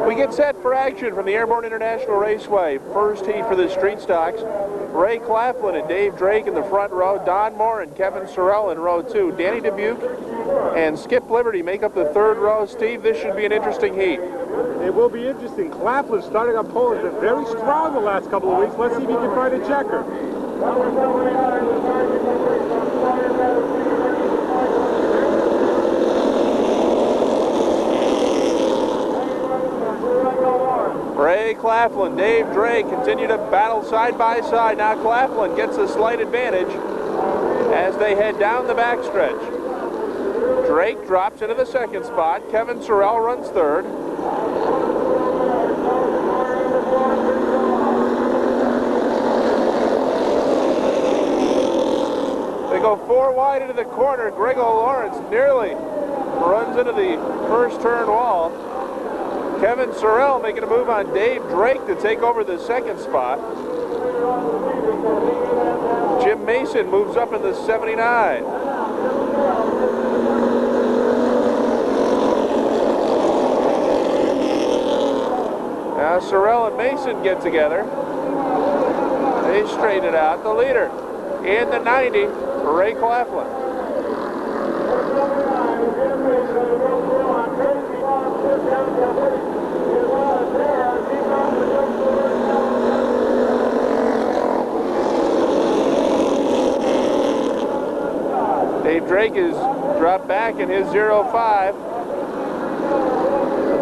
We get set for action from the Airborne International Raceway. First heat for the street stocks. Ray Claflin and Dave Drake in the front row. Don Moore and Kevin Sorrell in row 2. Danny Dubuque and Skip Liberty make up the third row. Steve, this should be an interesting heat. It will be interesting. Claflin starting on pole has been very strong the last couple of weeks. Let's see if he can find a checker. Ray Claflin, Dave Drake continue to battle side by side. Now Claflin gets a slight advantage as they head down the backstretch. Drake drops into the second spot. Kevin Sorrell runs third. They go 4 wide into the corner. Grego Lawrence nearly runs into the first turn wall. Kevin Sorrell making a move on Dave Drake to take over the second spot. Jim Mason moves up in the 79. Now Sorrell and Mason get together. They straighten it out. The leader in the 90, Ray Claflin. Dave Drake is dropped back in his 05. The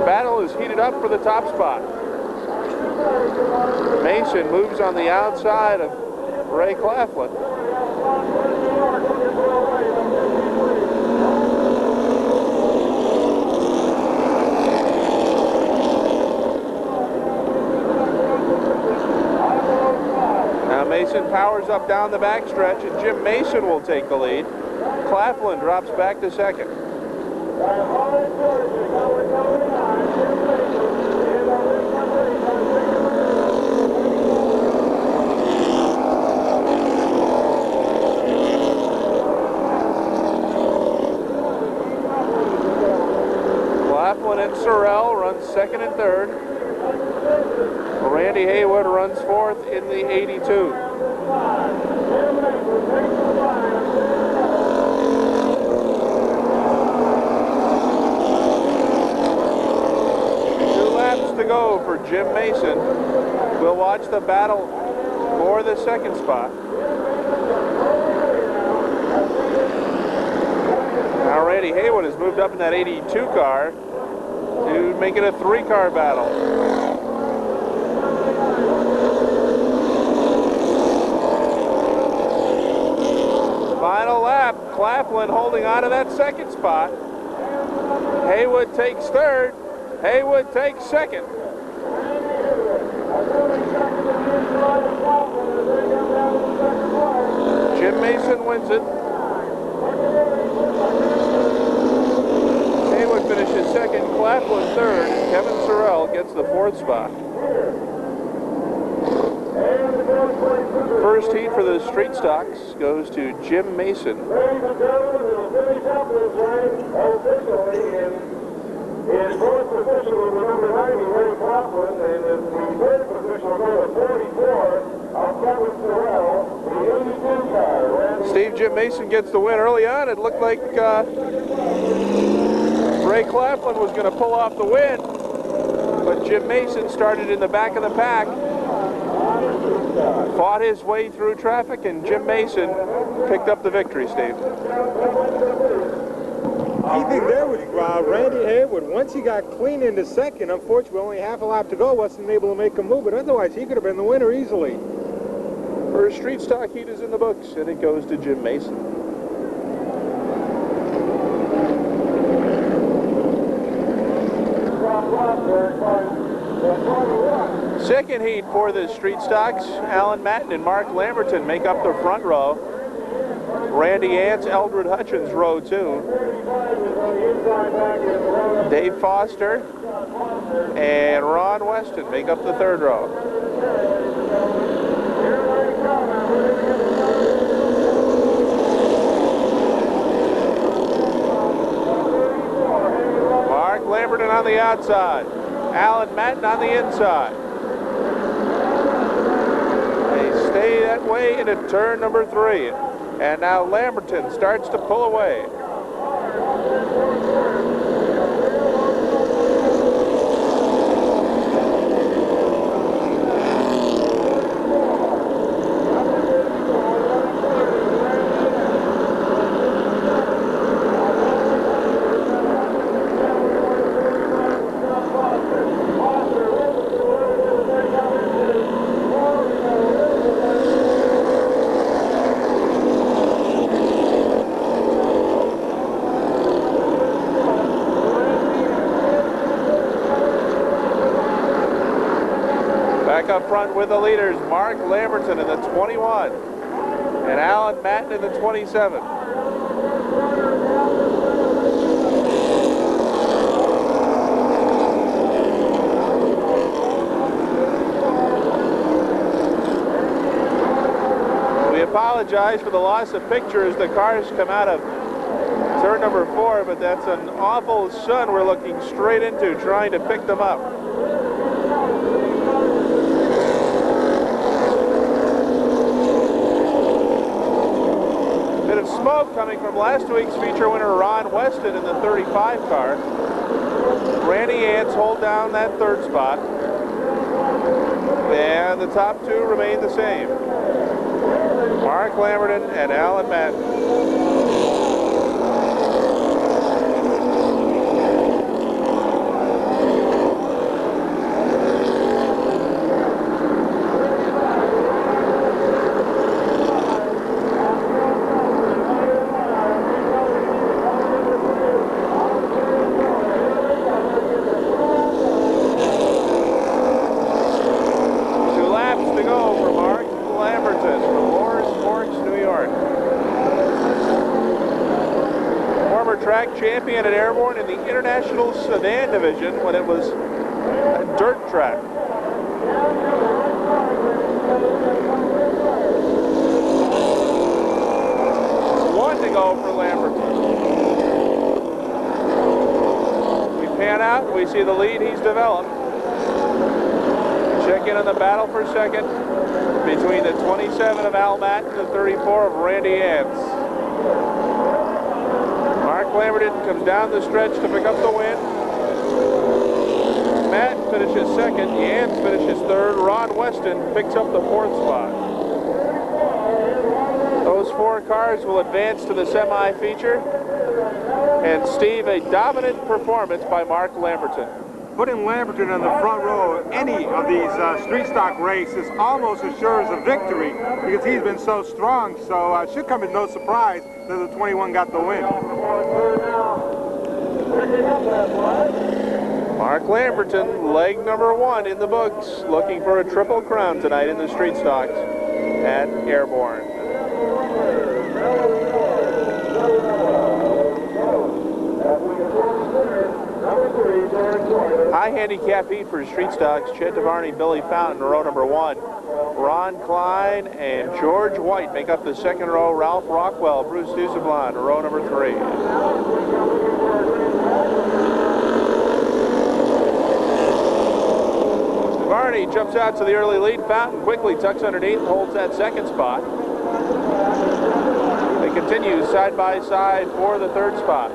battle is heated up for the top spot. Mason moves on the outside of Ray Claflin. Now Mason powers up down the backstretch, and Jim Mason will take the lead. Claflin drops back to second. Claflin and Sorrell run second and third. Randy Haywood runs fourth in the 82. To go for Jim Mason. We'll watch the battle for the second spot. Now Randy Haywood has moved up in that 82 car to make it a 3-car battle. Final lap, Claflin holding on to that second spot. Haywood takes third. Haywood takes second. Jim Mason wins it. Haywood finishes second, Claflin third, and Kevin Sorrell gets the fourth spot. First heat for the street stocks goes to Jim Mason. In fourth position was the number 90, Ray Claflin, and in the third position was number 44, Kevin Sorrell, the 82 car. Steve, Jim Mason gets the win early on. It looked like Ray Claflin was going to pull off the win, but Jim Mason started in the back of the pack, fought his way through traffic, and Jim Mason picked up the victory, Steve. Key thing there was Randy Haywood. Once he got clean into second, unfortunately, only half a lap to go, wasn't able to make a move, but otherwise he could have been the winner easily. First street stock heat is in the books, and it goes to Jim Mason. Second heat for the street stocks. Alan Matten and Mark Lamberton make up the front row. Randy Ants, Eldred Hutchins, row 2. Dave Foster and Ron Weston make up the third row. Mark Lambert Lamberton on the outside. Alan Matten on the inside. They stay that way into turn number 3. And now Lamberton starts to pull away. Back up front with the leaders, Mark Lamberton in the 21 and Alan Matten in the 27. We apologize for the loss of picture as the cars come out of turn number 4, but that's an awful sun we're looking straight into trying to pick them up. Bit of smoke coming from last week's feature winner Ron Weston in the 35 car. Randy Ants hold down that 3rd spot. And the top 2 remain the same. Mark Lamberton and Alan Matten. Track champion at Airborne in the International Sedan Division when it was a dirt track. One to go for Lamberton. We pan out and we see the lead he's developed. Check in on the battle for second between the 27 of Al Matten and the 34 of Randy Ants. Mark Lamberton comes down the stretch to pick up the win. Matt finishes second. Yans finishes third. Ron Weston picks up the 4th spot. Those 4 cars will advance to the semi-feature. And Steve, a dominant performance by Mark Lamberton. Putting Lamberton in the front row of any of these street stock races almost assures a victory because he's been so strong. So it should come as no surprise that the 21 got the win. Mark Lamberton, leg number 1 in the books, looking for a triple crown tonight in the street stocks at Airborne. High handicap heat for street stocks. Chet DeVarney, Billy Fountain, row number 1. Ron Klein and George White make up the 2nd row. Ralph Rockwell, Bruce Dusablon, row number 3. DeVarney jumps out to the early lead. Fountain quickly tucks underneath and holds that 2nd spot. They continue side by side for the 3rd spot.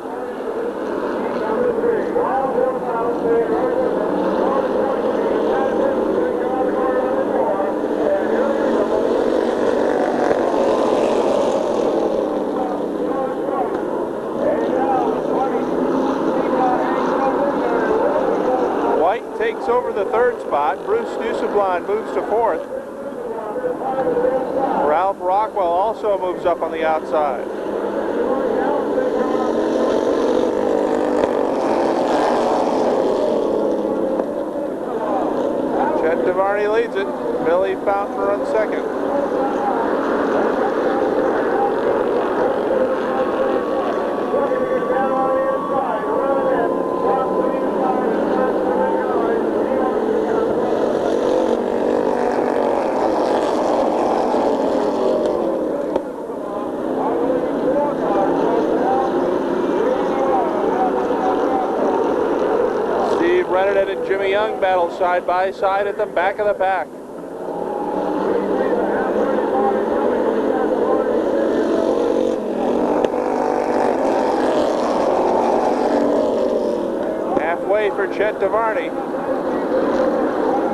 White takes over the 3rd spot. Bruce Dusablon moves to 4th. Ralph Rockwell also moves up on the outside. Chet DeVarney leads it. Billy Fountain runs 2nd. Reddit and Jimmy Young battle side by side at the back of the pack. Halfway for Chet DeVarney.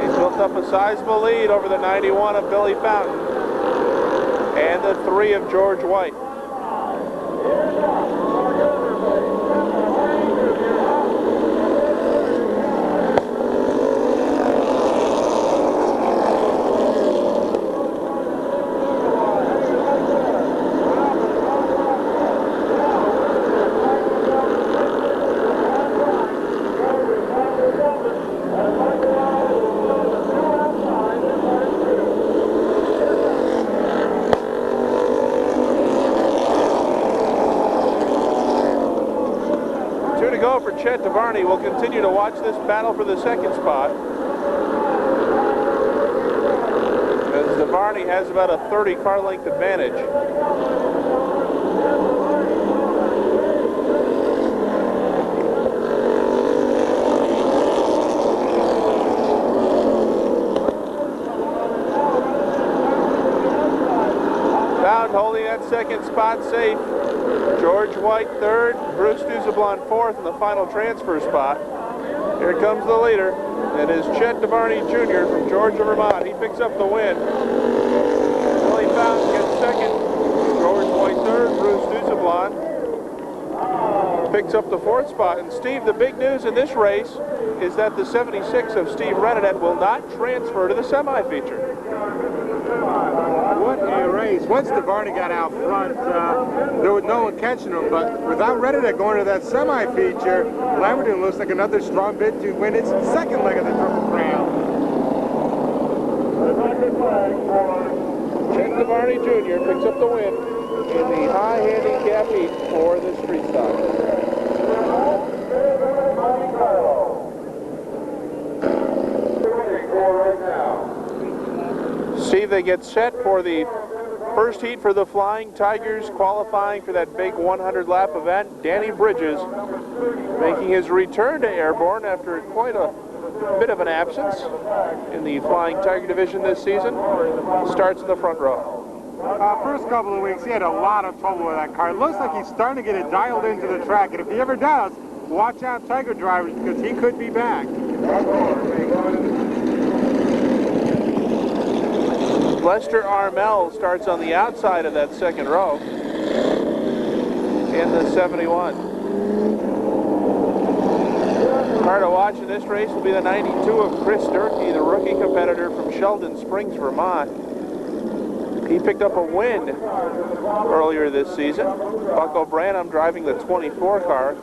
He's built up a sizable lead over the 91 of Billy Fountain and the 3 of George White. Chet DeVarney will continue to watch this battle for the second spot, as DeVarney has about a 30 car length advantage. Found holding that second spot safe. George White third, Bruce Dusablon fourth in the final transfer spot. Here comes the leader. It is Chet DeVarney Jr. from Georgia, Vermont. He picks up the win. Billy Fountain gets second. George White third, Bruce Dusablon picks up the fourth spot. And Steve, the big news in this race is that the 76 of Steve Renadet will not transfer to the semi-feature. What a race. Once DeVarney got out front, there was no one catching him, but without Renadet going to that semi-feature, Lamberton looks like another strong bid to win its second leg of the Triple Crown. Chet DeVarney Jr. picks up the win in the high handicap heat for the street stock. Steve, they get set for the first heat for the Flying Tigers, qualifying for that big 100-lap event. Danny Bridges making his return to Airborne after quite a bit of an absence in the Flying Tiger division this season. Starts in the front row. First couple of weeks, he had a lot of trouble with that car. It looks like he's starting to get it dialed into the track, and if he ever does, watch out, Tiger drivers, because he could be back. Lester Armel starts on the outside of that second row in the 71. Car to watch in this race will be the 92 of Chris Durkee, the rookie competitor from Sheldon Springs, Vermont. He picked up a win earlier this season. Buck O'Branham driving the 24 car.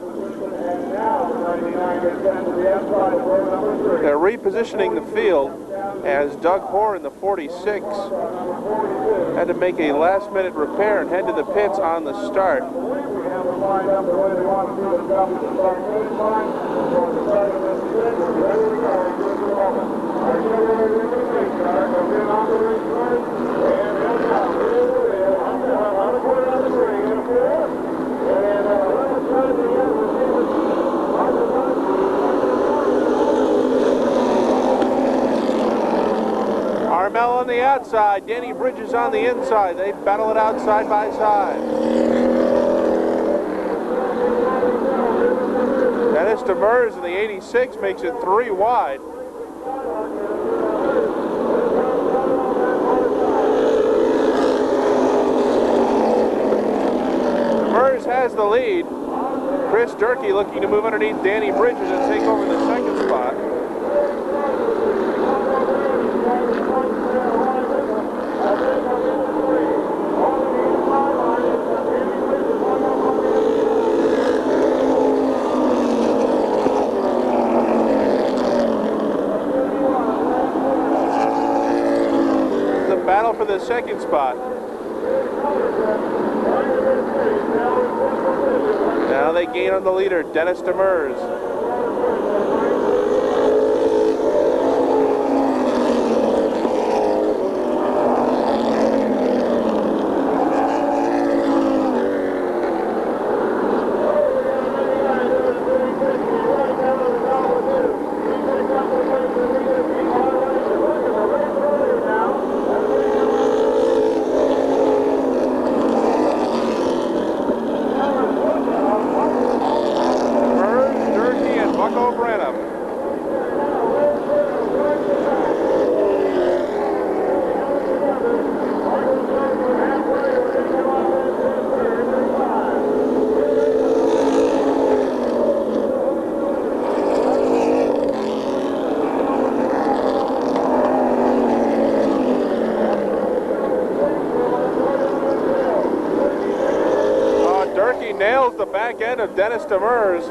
They're repositioning the field as Doug Hoare in the 46 had to make a last-minute repair and head to the pits on the start. Armel on the outside, Danny Bridges on the inside. They battle it out side by side. Dennis Demers in the 86 makes it 3 wide. Demers has the lead. Chris Durkee looking to move underneath Danny Bridges and take over the second spot. Battle for the second spot. Now they gain on the leader, Dennis Demers. back end of Dennis Demers.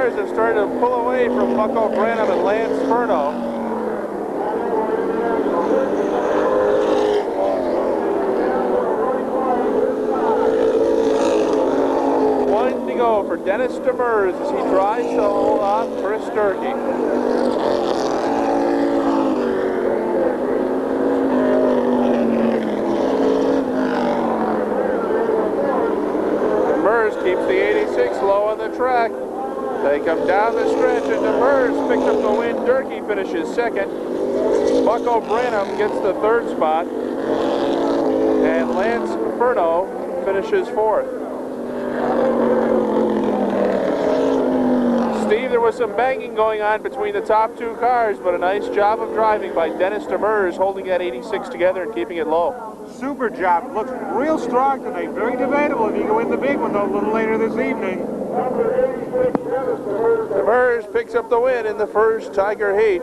Have started to pull away from Bucko Branham and Lance Furno. One to go for Dennis Demers as he tries to hold off Chris Durkee. Demers keeps the 86 low on the track. They come down the stretch, and Demers picks up the win. Durkee finishes second. Bucko Branham gets the third spot. And Lance Furno finishes fourth. Steve, there was some banging going on between the top two cars, but a nice job of driving by Dennis Demers, holding that 86 together and keeping it low. Super job. Looks real strong tonight. Very debatable if you can win the big one, though, a little later this evening. Demers picks up the win in the first Tiger heat.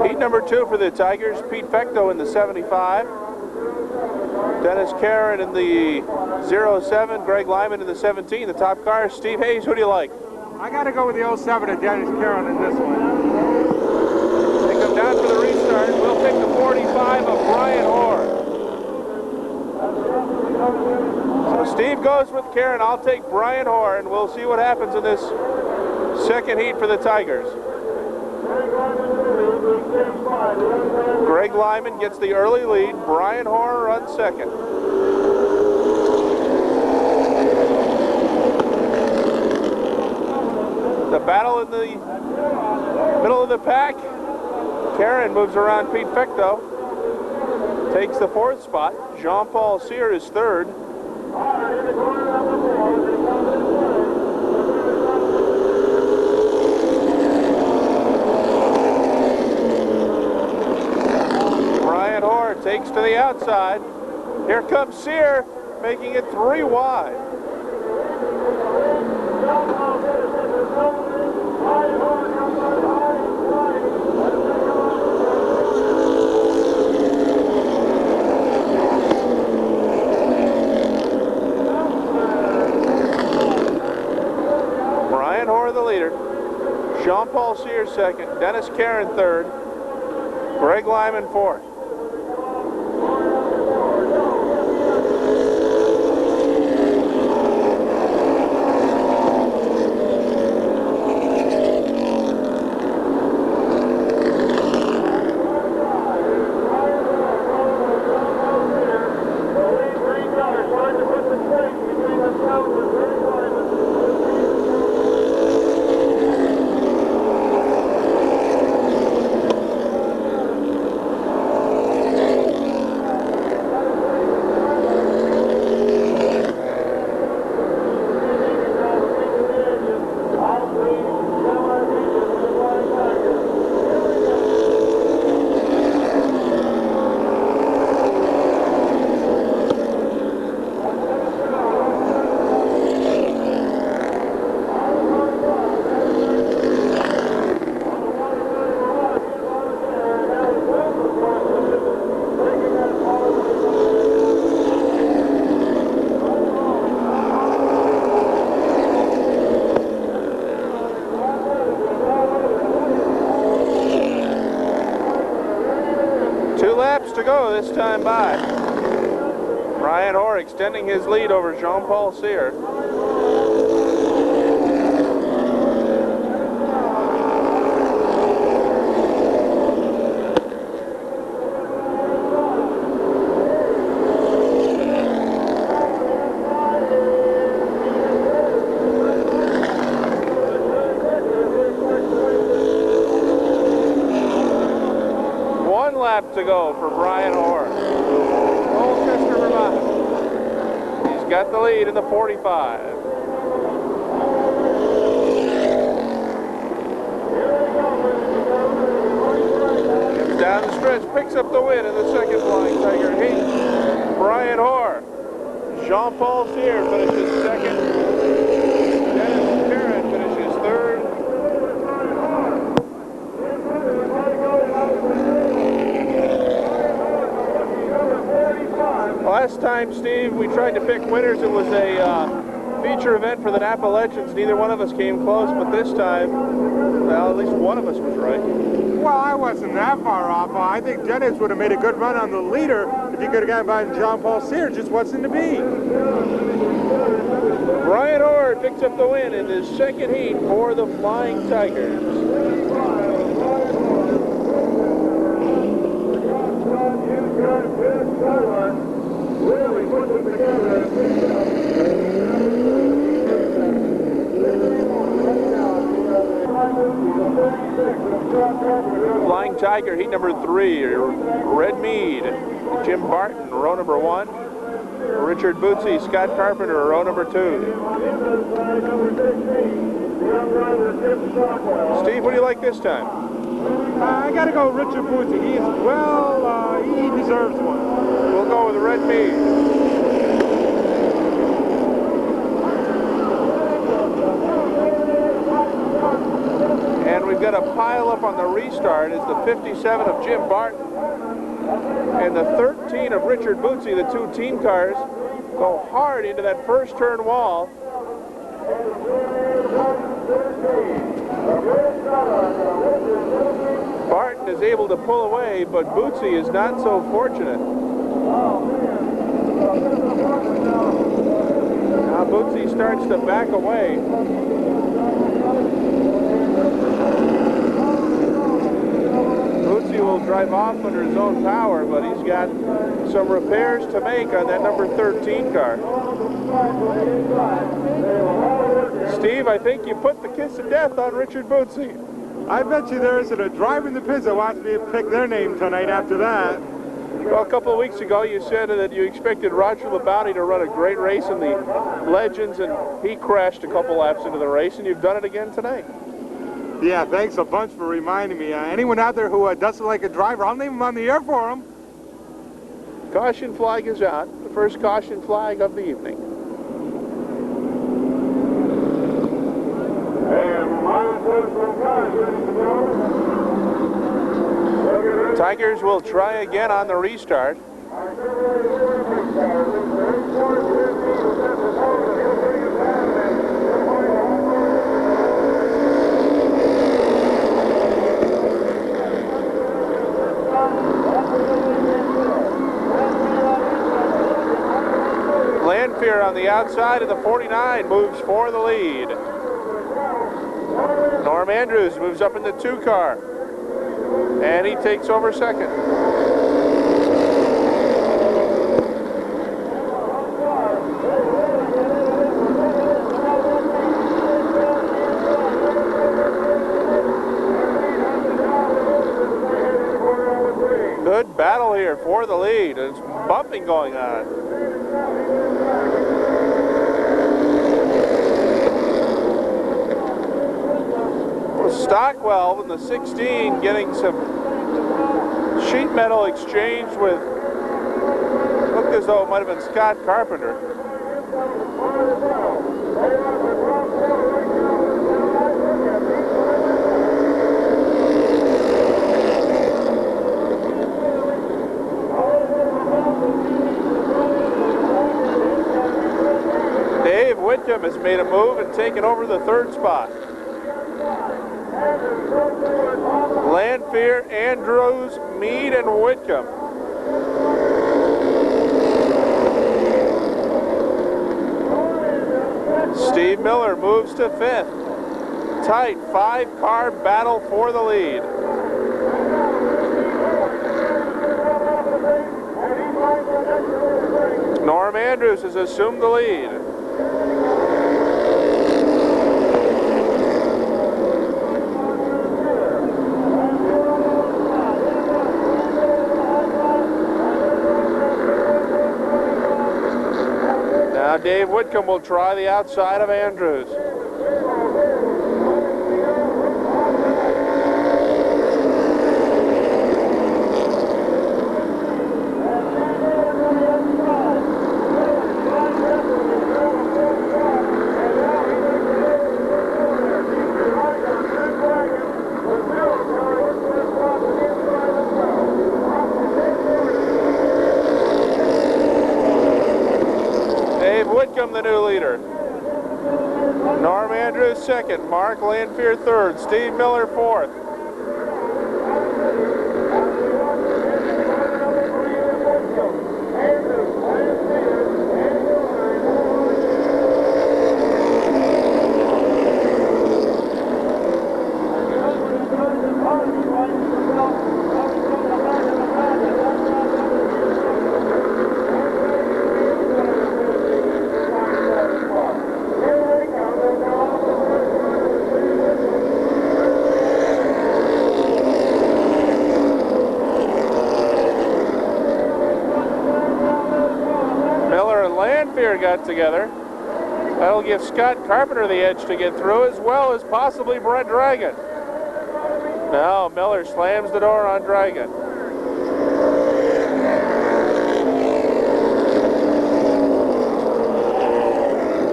Heat number 2 for the Tigers, Pete Fecto in the 75. Dennis Karen in the 07, Greg Lyman in the 17. The top car, Steve Hayes, who do you like? I got to go with the 07 of Dennis Karen in this one. They come down for the restart. We'll take the 45 of Brian Orr. So Steve goes with Karen. I'll take Brian Orr, and we'll see what happens in this second heat for the Tigers. Greg Lyman gets the early lead. Brian Orr runs second. The battle in the middle of the pack. Karen moves around Pete Fecto. Takes the fourth spot. Jean-Paul Cyr is third. Brian Orr takes to the outside. Here comes Cyr, making it 3 wide. Brian Orr the leader. Jean-Paul Cyr second. Dennis Karen third. Greg Lyman fourth. To go this time by. Brian Orr extending his lead over Jean-Paul Cyr. To go for Brian Orr. Colchester, Vermont. He's got the lead in the 45. Comes down the stretch, picks up the win in the second Flying Tiger heat. Brian Orr. Jean-Paul Cyr finishes second. Dennis Perrin finishes third. Last time, Steve, we tried to pick winners. It was a feature event for the Napa Legends. Neither one of us came close, but this time, well, at least one of us was right. Well, I wasn't that far off. I think Dennis would have made a good run on the leader if he could have gotten by Jean-Paul Cyr. Just wasn't to be. Brian Orr picks up the win in his second heat for the Flying Tigers. Flying Tiger, heat number 3, Red Mead, Jim Barton, row number 1. Richard Bootsy, Scott Carpenter, row number 2. Steve, what do you like this time? I got to go with Richard Bootsy. He is, well, he deserves one. We'll go with Red Mead. And we've got a pile up on the restart is the 57 of Jim Barton and the 13 of Richard Bootsy. The two team cars go hard into that first turn wall. Barton is able to pull away, but Bootsy is not so fortunate. Now Bootsy starts to back away. Bootsy will drive off under his own power, but he's got some repairs to make on that number 13 car. Steve, I think you put the kiss of death on Richard Bootsy. I bet you there isn't a driver in the pits that wants me to pick their name tonight after that. Well, a couple of weeks ago you said that you expected Roger Labonte to run a great race in the Legends, and he crashed a couple laps into the race, and you've done it again tonight. Yeah, thanks a bunch for reminding me. Anyone out there who doesn't like a driver, I'll name him on the air for him. Caution flag is out. The first caution flag of the evening. Tigers will try again on the restart. Lanfear on the outside of the 49 moves for the lead. Norm Andrews moves up in the 2 car, and he takes over second. Good battle here for the lead. There's bumping going on. Stockwell in the 16 getting some sheet metal exchanged with, looked as though it might have been Scott Carpenter. Dave Whitcomb has made a move and taken over the 3rd spot. Lanfear, Andrews, Mead, and Whitcomb. Steve Miller moves to 5th. Tight 5-car battle for the lead. Norm Andrews has assumed the lead. Now Dave Whitcomb will try the outside of Andrews. Whitcomb, the new leader. Norm Andrews second, Mark Lanphier third, Steve Miller fourth. Got together. That'll give Scott Carpenter the edge to get through, as well as possibly Brett Dragon. Now Miller slams the door on Dragon.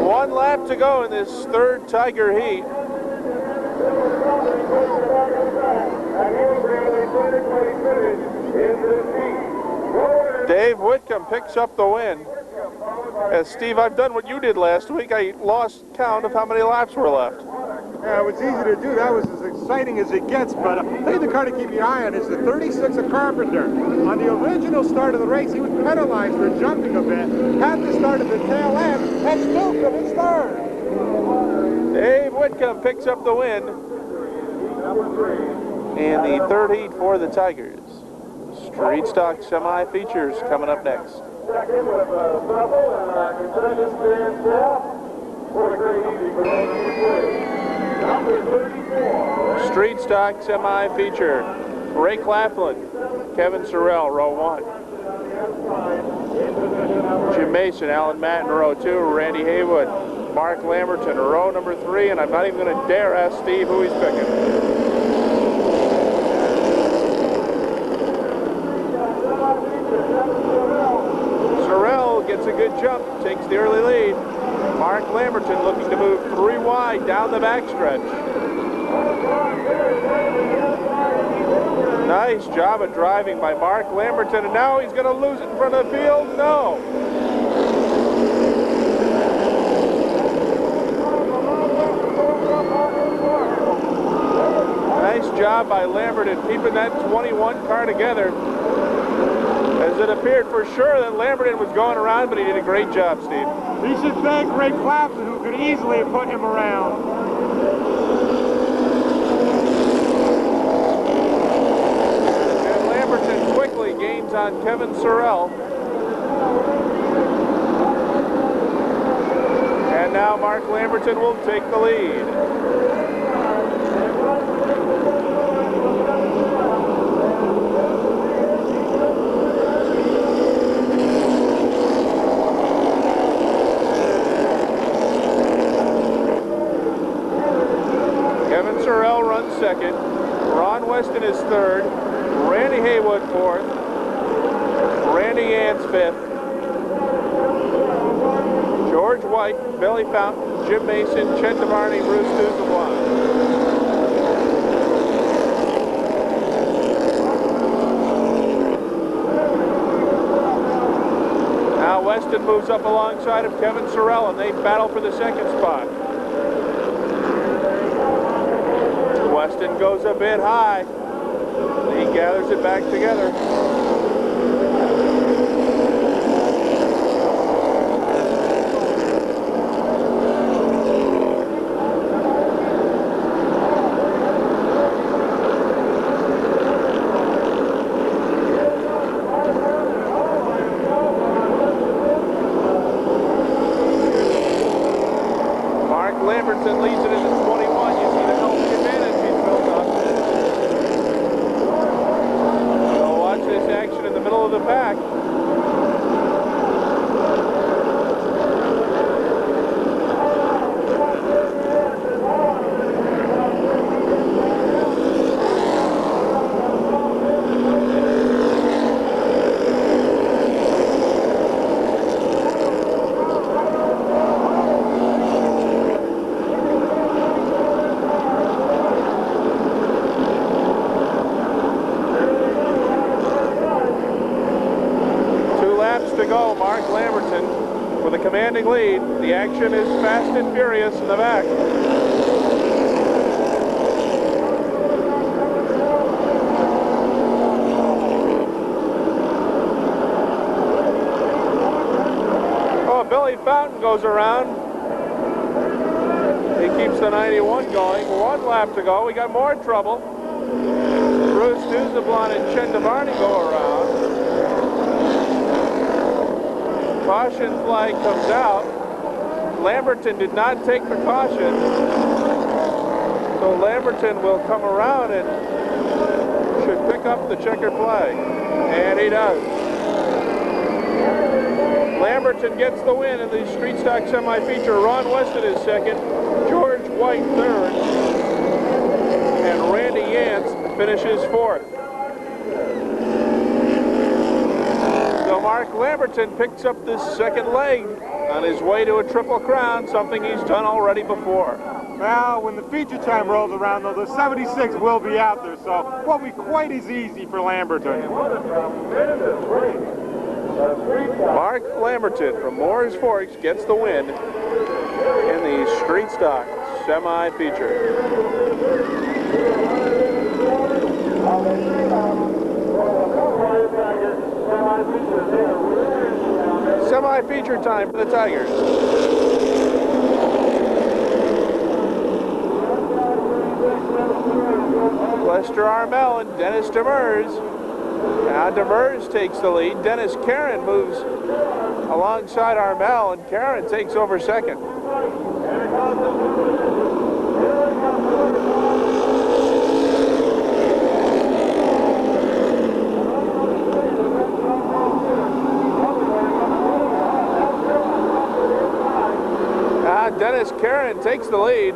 One lap to go in this third Tiger heat. Dave Whitcomb picks up the win. As Steve, I've done what you did last week. I lost count of how many laps were left. Yeah, it was easy to do. That was as exciting as it gets. But I think the car to keep your eye on is the 36 of Carpenter. On the original start of the race, he was penalized for jumping a bit. Had to start at the tail end, and still couldn't start. Dave Whitcomb picks up the win in the third heat for the Tigers. Street Stock semi-features coming up next. Second with Bethel and contended stand staff for the great evening for number 34. Street Stock semi-feature. Ray Claflin, Kevin Sorrell, row 1. Jim Mason, Alan Matt in row 2, Randy Haywood, Mark Lamberton, row number 3, and I'm not even going to dare ask Steve who he's picking. Gets a good jump, takes the early lead. Mark Lamberton looking to move 3 wide down the backstretch. Nice job of driving by Mark Lamberton, and now he's going to lose it in front of the field. No. Nice job by Lamberton keeping that 21 car together. As it appeared for sure that Lamberton was going around, but he did a great job, Steve. He should thank Ray Clapton, who could easily have put him around. And Lamberton quickly gains on Kevin Sorrell. And now Mark Lamberton will take the lead. Sorrell runs second, Ron Weston is third, Randy Haywood fourth, Randy Yance fifth, George White, Billy Fountain, Jim Mason, Chet DeVarney, Bruce Duzois. Now Weston moves up alongside of Kevin Sorrell, and they battle for the second spot. Weston goes a bit high. He gathers it back together. Lamberton with a commanding lead. The action is fast and furious in the back. Oh, Billy Fountain goes around. He keeps the 91 going. 1 lap to go. We got more trouble. Bruce Duzablon and Chendavarni go around. Caution flag comes out. Lamberton did not take the caution. So Lamberton will come around and should pick up the checkered flag. And he does. Lamberton gets the win in the street stock semi-feature. Ron Weston is second. George White third. And Randy Yance finishes fourth. So Mark Lamberton picks up this second leg on his way to a Triple Crown, something he's done already before. Well, when the feature time rolls around, though, the 76 will be out there, so it won't be quite as easy for Lamberton. Mark Lamberton from Moore's Forks gets the win in the street stock semi-feature. Semi-feature time for the Tigers. Lester Armel and Dennis Demers. Now Demers takes the lead. Dennis Karen moves alongside Armel, and Karen takes over second. Dennis Karen takes the lead.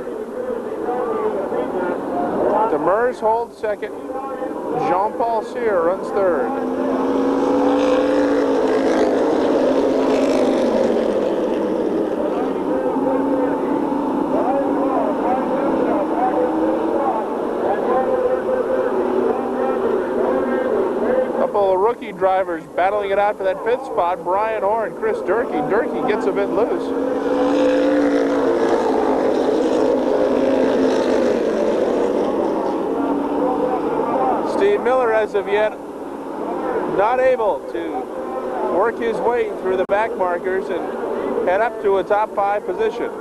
Demers holds second. Jean-Paul Cyr runs third. Couple of rookie drivers battling it out for that 5th spot. Brian Orr and Chris Durkee. Durkee gets a bit loose. Steve Miller, as of yet, not able to work his way through the back markers and head up to a top 5 position.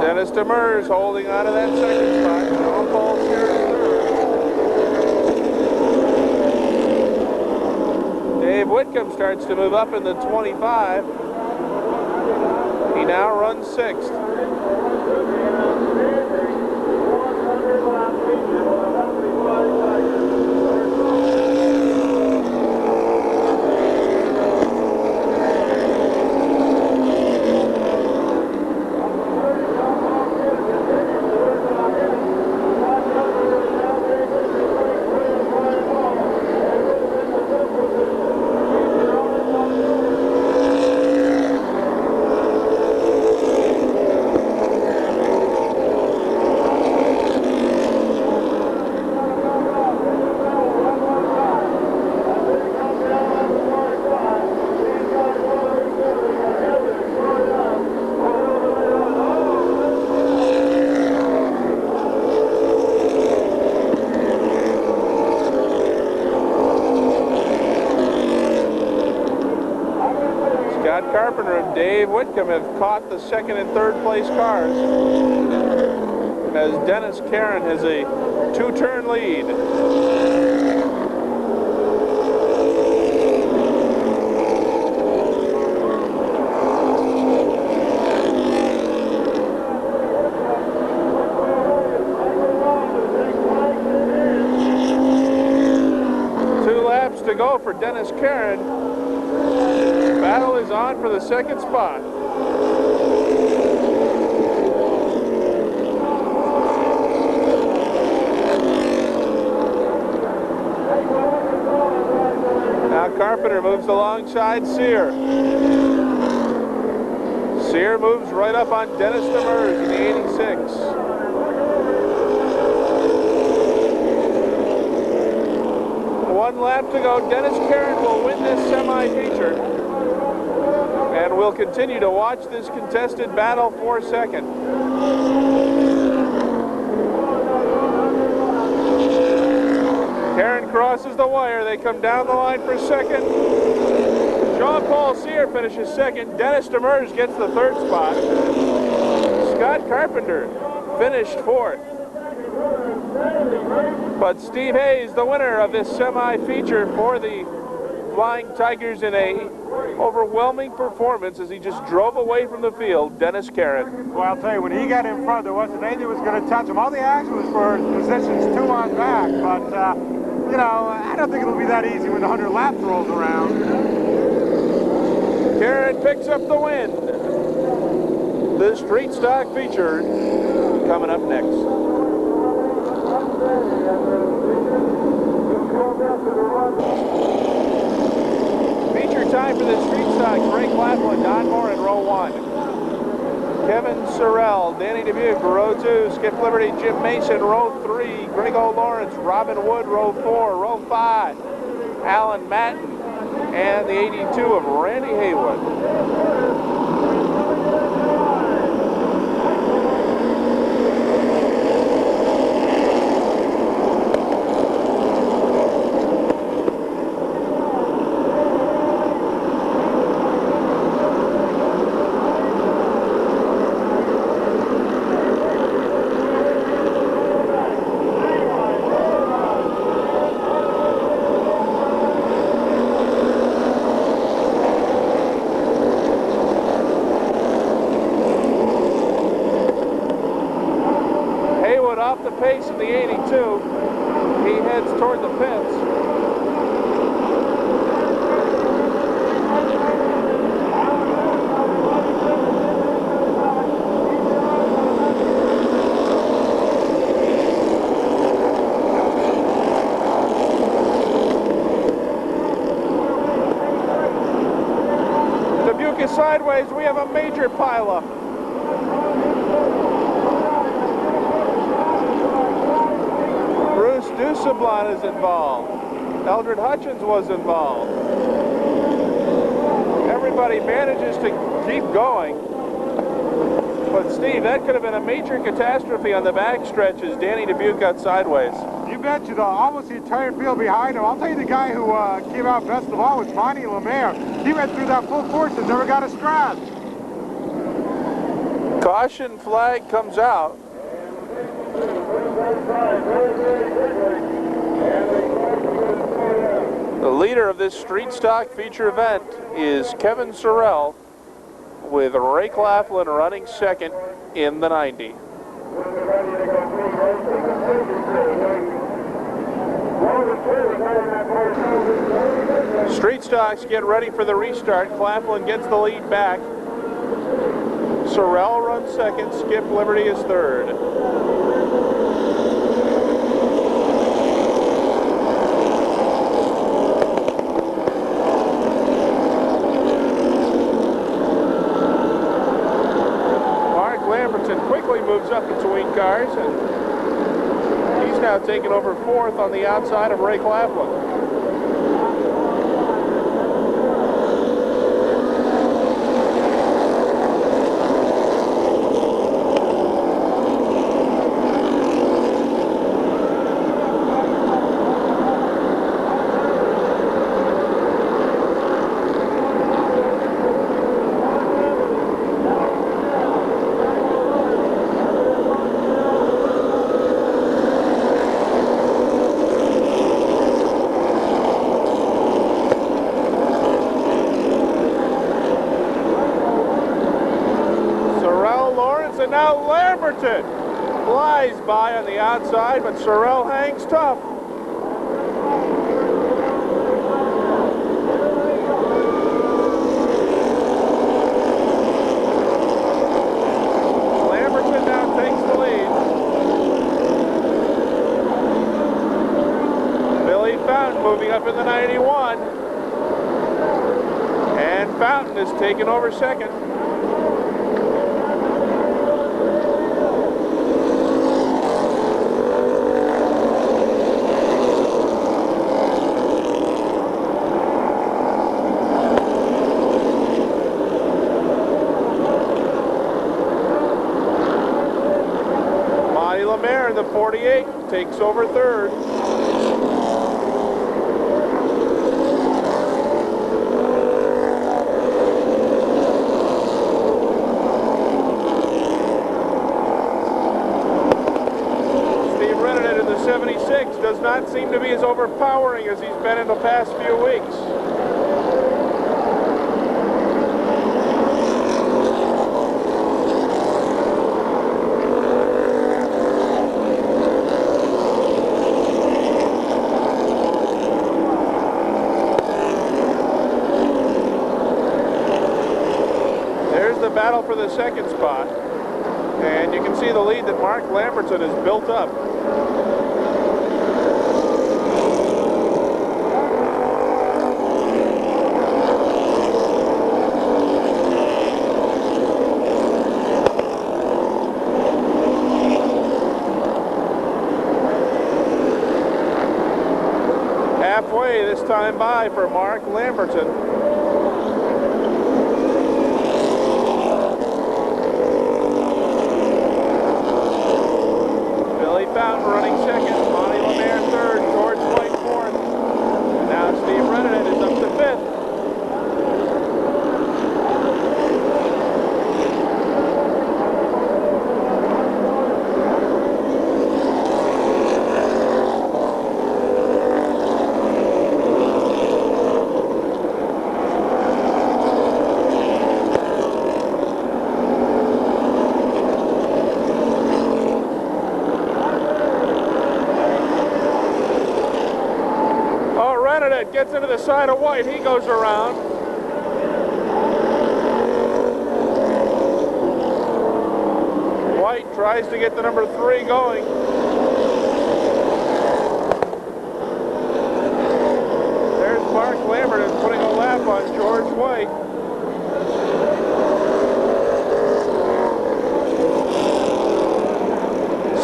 Dennis Demers holding on to that second spot. Jean-Paul Cyr third. Dave Whitcomb starts to move up in the 25. He now runs 6th. Carpenter and Dave Whitcomb have caught the 2nd and 3rd place cars, as Dennis Karen has a 2-turn lead. Two laps to go for Dennis Karen. Battle is on for the 2nd spot. Now Carpenter moves alongside Sear. Sear moves right up on Dennis Demers in the 86. One lap to go. Dennis Karen will win this semi-feature. And we'll continue to watch this contested battle for second. Karen crosses the wire. They come down the line for second. Jean-Paul Sear finishes second. Dennis Demers gets the third spot. Scott Carpenter finished fourth. But Steve Hayes, the winner of this semi-feature for the Flying Tigers in a overwhelming performance as he just drove away from the field, Dennis Karen. Well, I'll tell you, when he got in front, there wasn't anything that was going to touch him. All the action was for positions 2 on back, but, you know, I don't think it'll be that easy when the 100 laps rolls around. Karen picks up the win. The street stock feature coming up next. Feature time for the street stock. Ray Claflin, Don Moore in row 1. Kevin Sorrell, Danny Dubuque, row 2. Skip Liberty, Jim Mason, row 3. Greg O'Lawrence, Robin Wood, row 4. Row 5, Alan Matten, and the 82 of Randy Haywood. Off the pace of the 82, he heads toward the pits. Dubuque is sideways. We have a major pileup. Dusablon is involved. Eldred Hutchins was involved. Everybody manages to keep going. But Steve, that could have been a major catastrophe on the backstretch as Danny Dubuque got sideways. You bet you, though. Almost the entire field behind him. I'll tell you, the guy who came out best of all was Monty Lemaire. He went through that full force and never got a scratch. Caution flag comes out. The leader of this street stock feature event is Kevin Sorrell, with Ray Claflin running second in the 90. Street stocks get ready for the restart. Claflin gets the lead back. Sorrell runs second. Skip Liberty is third. Quickly moves up between cars, and he's now taken over fourth on the outside of Ray Claflin. And now Lamberton flies by on the outside, but Sorrell hangs tough. Lamberton now takes the lead. Billy Fountain moving up in the 91. Fountain is taking over second. The 48 takes over third. Steve Rennan in the 76 does not seem to be as overpowering as he's been in the past few weeks. Battle for the second spot, and you can see the lead that Mark Lambertson has built up. Halfway this time by for Mark Lambertson. Fountain running second, Monty Lemaire third, George White fourth. And now Steve Rennan is up to fifth. Gets into the side of White, he goes around. White tries to get the number 3 going. There's Mark Lambert putting a lap on George White.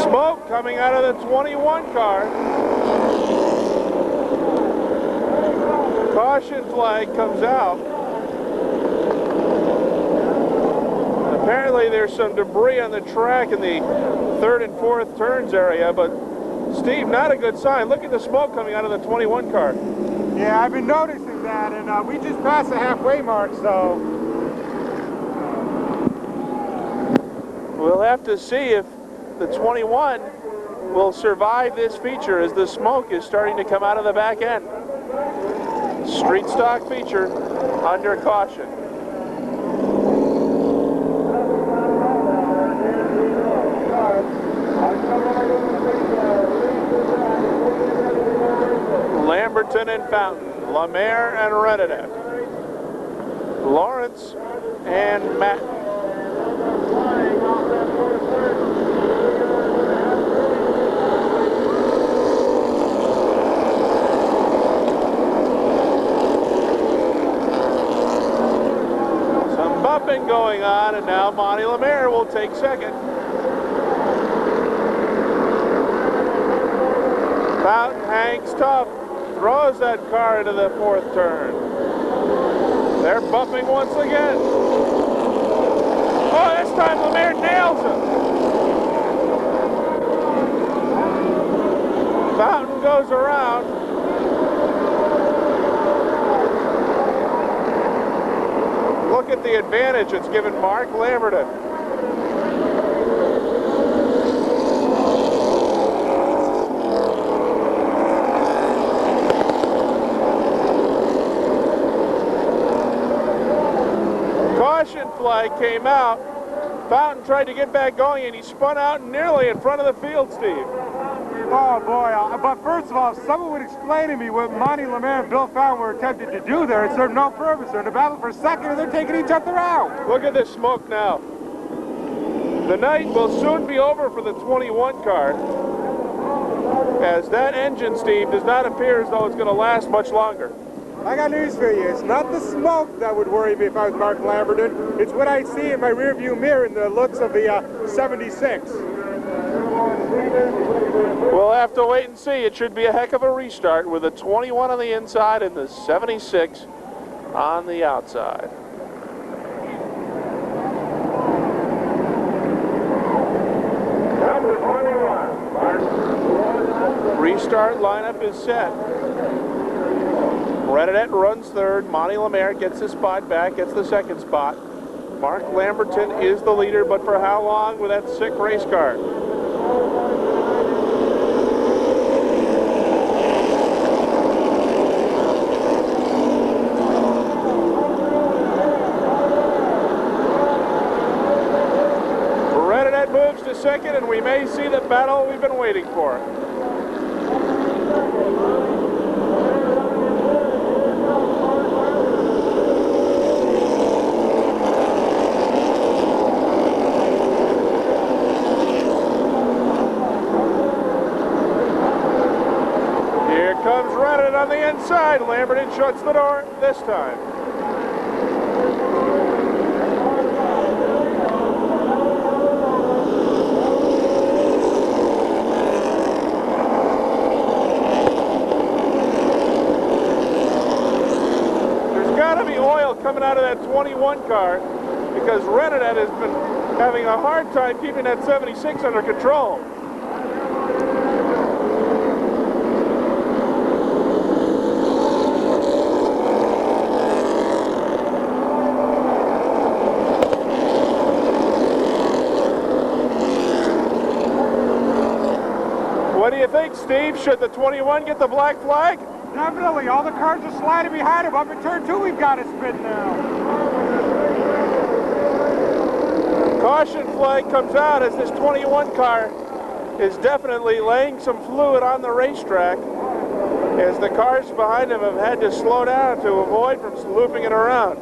Smoke coming out of the 21 car. Caution flag comes out. Apparently there's some debris on the track in the third and fourth turns area, but Steve, not a good sign. Look at the smoke coming out of the 21 car. Yeah, I've been noticing that, and we just passed the halfway mark, so we'll have to see if the 21 will survive this feature as the smoke is starting to come out of the back end. Street stock feature under caution. Lamberton and Fountain, Lemaire and Rennan, Lawrence and Matt. Bumping going on, and now Monty Lemaire will take second. Fountain hangs tough, throws that car into the fourth turn. They're bumping once again. Oh, this time Lemaire nails him. Fountain goes around. Look at the advantage it's given Mark Lamberton. Caution flag came out. Fountain tried to get back going, and he spun out nearly in front of the field, Steve. Oh boy, but first of all, if someone would explain to me what Monty Lemaire and Bill Fountain were attempting to do there, it served no purpose. They're in a battle for second, and they're taking each other out. Look at this smoke now. The night will soon be over for the 21 car, as that engine, Steve, does not appear as though it's going to last much longer. I got news for you. It's not the smoke that would worry me if I was Mark Lamberton. It's what I see in my rearview mirror in the looks of the 76. We'll have to wait and see. It should be a heck of a restart with a 21 on the inside and the 76 on the outside. Number 21, Mark. Restart lineup is set. Renadette runs third. Monty Lemaire gets his spot back, gets the second spot. Mark Lamberton is the leader, but for how long with that sick race car? Renadette moves to second, and we may see the battle we've been waiting for. Comes Renadette on the inside. Lamberton shuts the door this time. There's got to be oil coming out of that 21 car because Renadette has been having a hard time keeping that 76 under control. What do you think, Steve? Should the 21 get the black flag? Definitely. All the cars are sliding behind him. Up in turn 2, we've got to spin now. Caution flag comes out as this 21 car is definitely laying some fluid on the racetrack as the cars behind him have had to slow down to avoid from looping it around.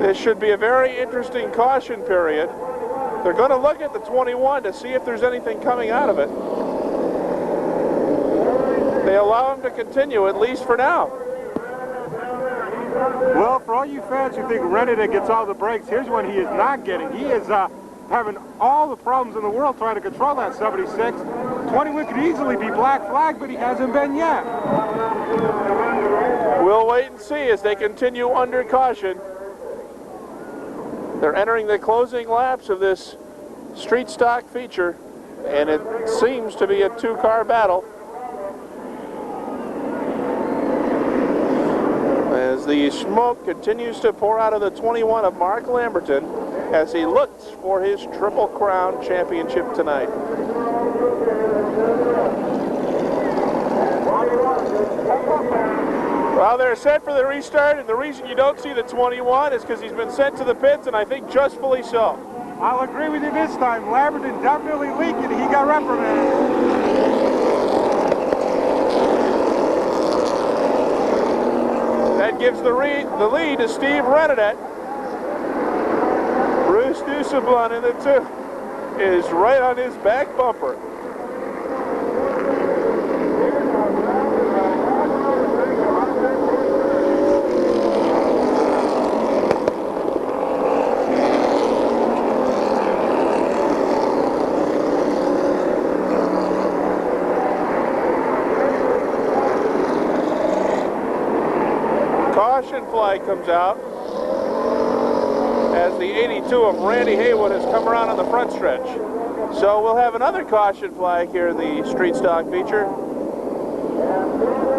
This should be a very interesting caution period. They're going to look at the 21 to see if there's anything coming out of it. They allow him to continue, at least for now. Well, for all you fans who think Renadette gets all the breaks, here's one he is not getting. He is having all the problems in the world trying to control that 76. 21 could easily be black flag, but he hasn't been yet. We'll wait and see as they continue under caution. They're entering the closing laps of this street stock feature, and it seems to be a two-car battle. As the smoke continues to pour out of the 21 of Mark Lamberton as he looks for his Triple Crown championship tonight. Well, they're set for the restart, and the reason you don't see the 21 is because he's been sent to the pits, and I think justfully so. I'll agree with you this time. Lamberton definitely leaking. He got reprimanded. That gives the lead to Steve Renadette. Bruce Dusablon in the 2 is right on his back bumper. Caution flag comes out as the 82 of Randy Haywood has come around on the front stretch. So we'll have another caution flag here in the street stock feature.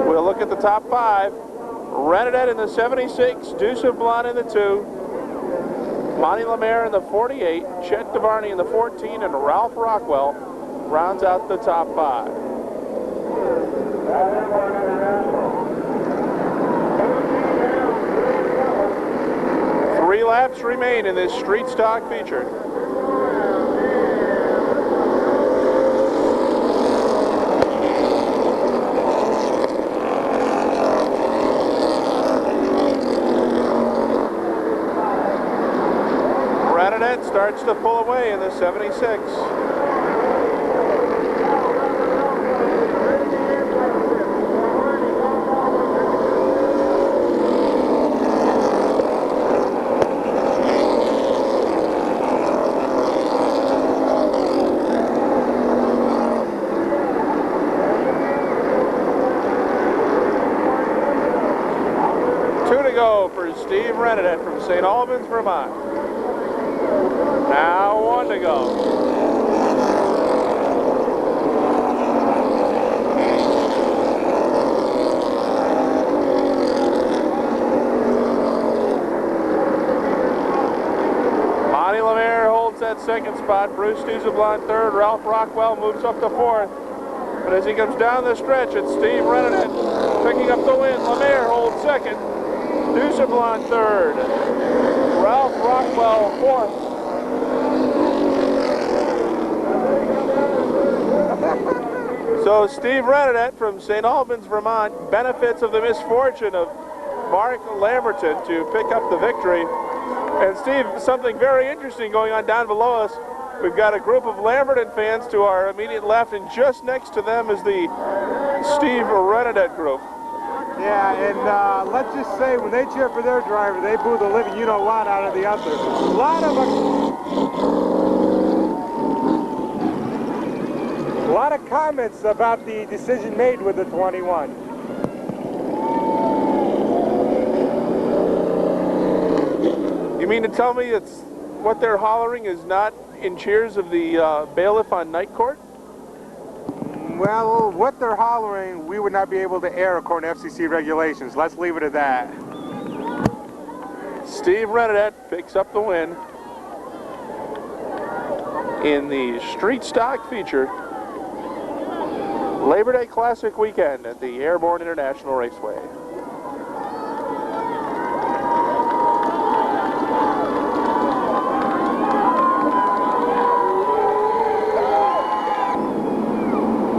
We'll look at the top 5. Renadette in the 76, Dusablon in the 2, Monty Lemaire in the 48, Chet DeVarney in the 14, and Ralph Rockwell rounds out the top 5. Three laps remain in this street stock feature. Renadette starts to pull away in the 76. Steve Renadette from St. Albans, Vermont. Now 1 to go. That second spot. Bruce Stuzablan third. Ralph Rockwell moves up to fourth. But as he comes down the stretch, it's Steve Renadette picking up the win. Lemaire holds second. Stuzablan third. Ralph Rockwell fourth. So Steve Renadette from St. Albans, Vermont, benefits of the misfortune of Mark Lamberton to pick up the victory. And Steve, something very interesting going on down below us. We've got a group of Lamberton fans to our immediate left, and just next to them is the Steve Renadette group. Yeah, and let's just say when they cheer for their driver, they boo the living you-know-what out of the other. A lot of comments about the decision made with the 21. You mean to tell me it's what they're hollering is not in cheers of the bailiff on night court? Well, what they're hollering, we would not be able to air according to FCC regulations. Let's leave it at that. Steve Renadette picks up the win in the street stock feature Labor Day Classic weekend at the Airborne International Raceway.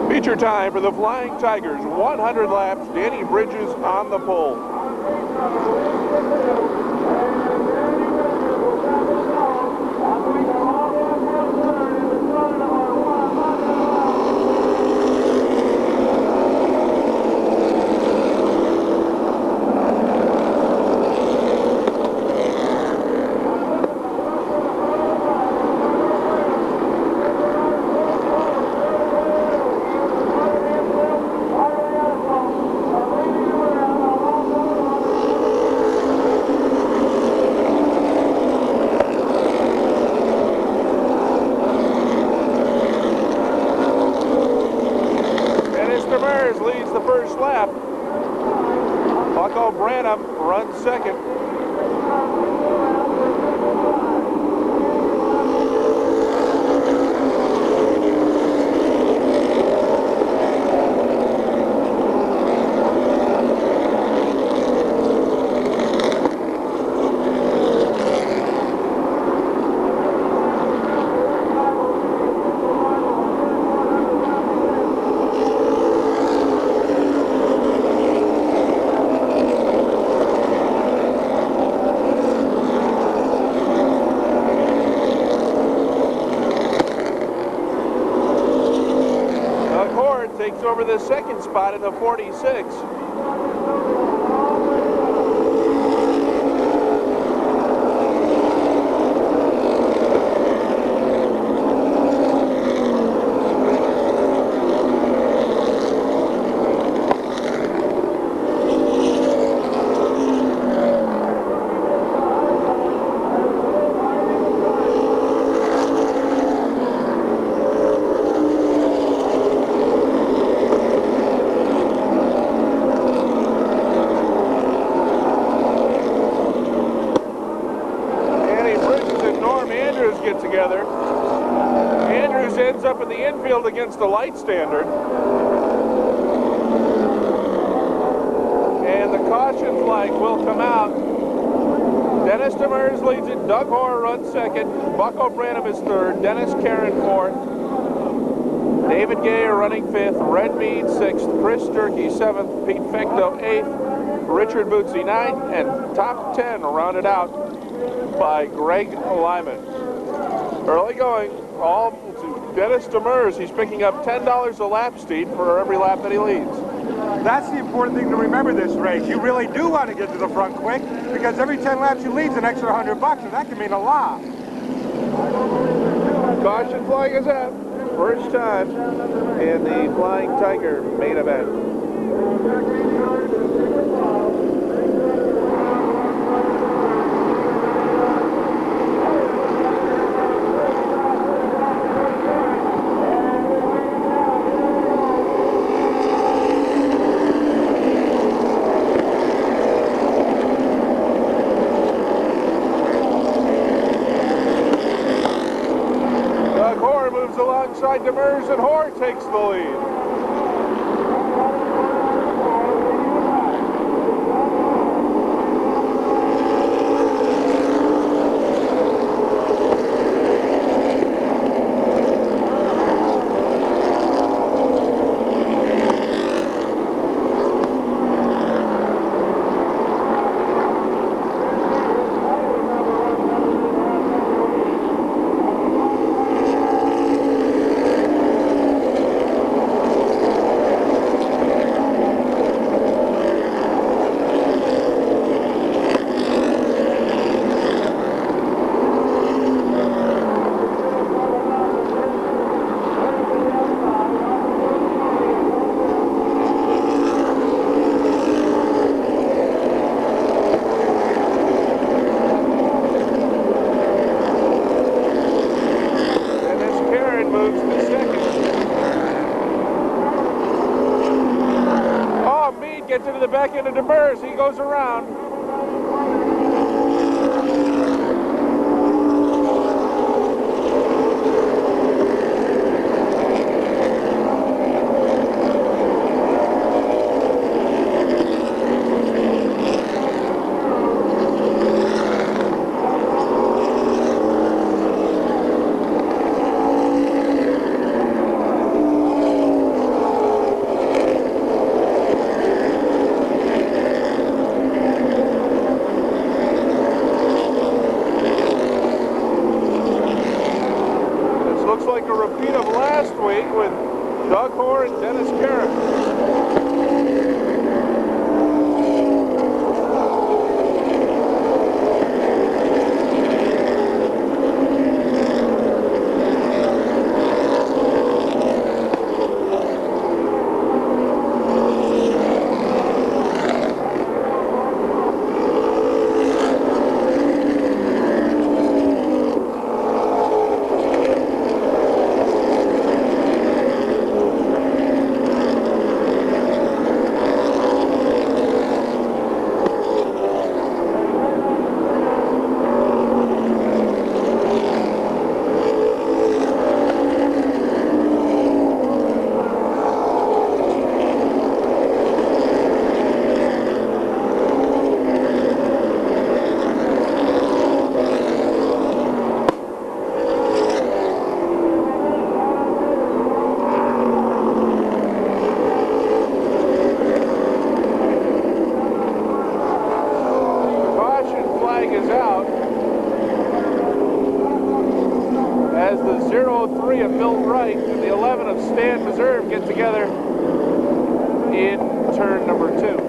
Feature time for the Flying Tigers, 100 laps, Danny Bridges on the pole. Leads the first lap. Bucko Branham runs second. Takes over the second spot in the 46. Get together. Andrews ends up in the infield against the light standard. And the caution flag will come out. Dennis Demers leads it. Doug Hoare runs second. Bucko Branham is third. Dennis Caron fourth. David Gayer running fifth. Red Mead sixth. Chris Durkee seventh. Pete Fecto eighth. Richard Bootsy ninth. And top 10 rounded out by Greg Lyman. Early going, all to Dennis Demers. He's picking up $10 a lap, Steve, for every lap that he leads. That's the important thing to remember this race. You really do want to get to the front quick, because every 10 laps you lead is an extra $100, and that can mean a lot. Caution flag is out. First time in the Flying Tiger main event. outside Demers, and Hoare takes the lead. Gets into the back end of Demers. He goes around. Like a repeat of last week with Doug Hoare and Dennis Carrick. Is out as the 0-3 of Milt Wright and the 11 of Stan Meserve get together in turn number 2.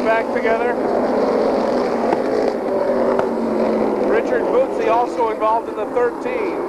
Back together. Richard Bootsy also involved in the 13.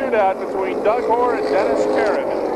shootout between Doug Hoare and Dennis Karen.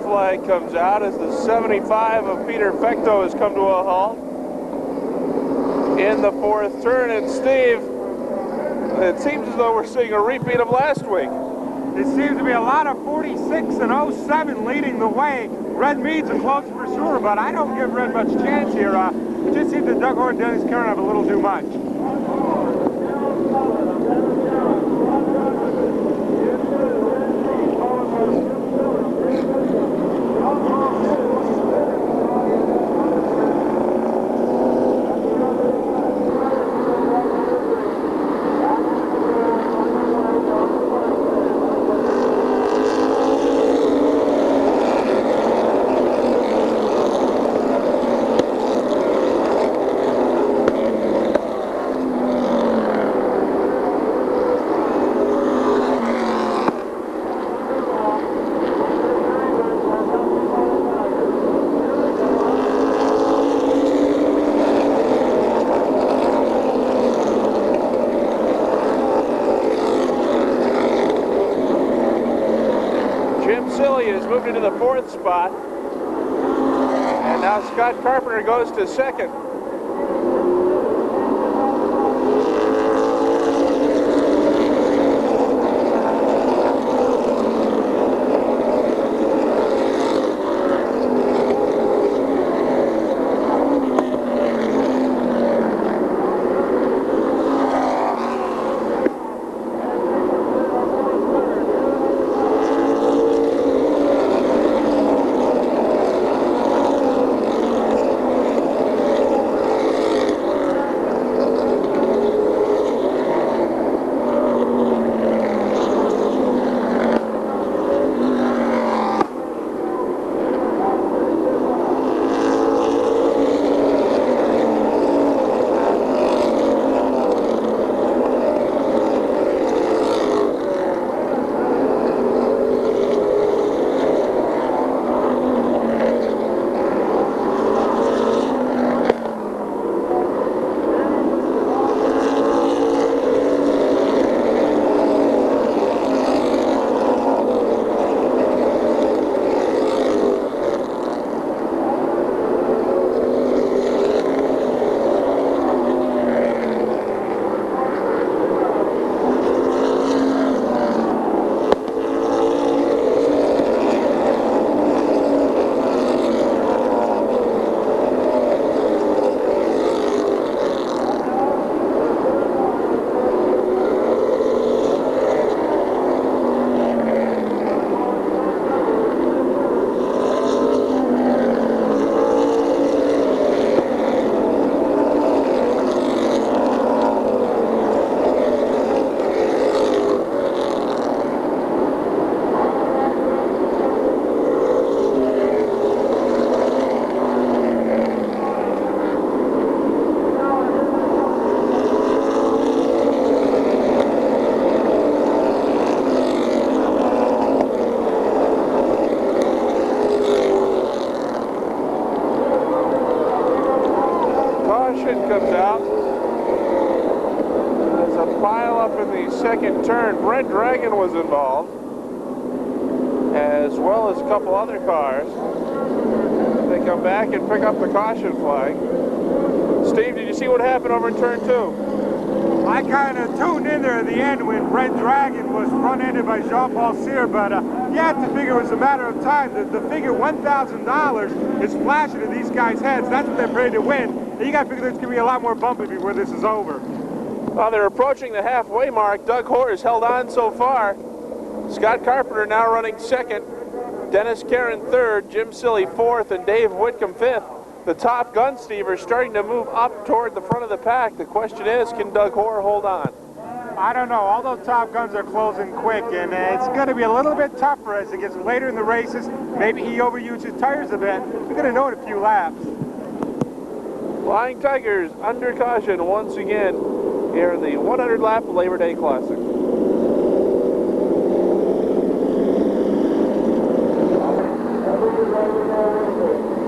Flag comes out as the 75 of Peter Fecto has come to a halt in the fourth turn. And Steve, it seems as though we're seeing a repeat of last week. It seems to be a lot of 46 and 07 leading the way. Red Mead's a close pursuer, but I don't give Red much chance here. It just seems that Doug Hoare and Dennis Karen have a little too much. Moved into the fourth spot, and now Scott Carpenter goes to second. Comes out. There's a pile up in the second turn. Red Dragon was involved, as well as a couple other cars. They come back and pick up the caution flag. Steve, did you see what happened over in turn 2? I kind of tuned in there at the end when Red Dragon was front-ended by Jean-Paul Cyr, but you have to figure it was a matter of time. The figure $1,000 is flashing in these guys' heads. That's what they're ready to win. And you got to figure there's going to be a lot more bumping before this is over. Well, they're approaching the halfway mark. Doug Hoare has held on so far. Scott Carpenter now running second. Dennis Karen third. Jim Silly fourth. And Dave Whitcomb fifth. The Top Gun, Steve, are starting to move up toward the front of the pack. The question is, can Doug Hoare hold on? I don't know. All those Top Guns are closing quick, and it's going to be a little bit tougher as it gets later in the races. Maybe he overuses tires a bit. We're going to know in a few laps. Flying Tigers under caution once again here in the 100-lap Labor Day Classic.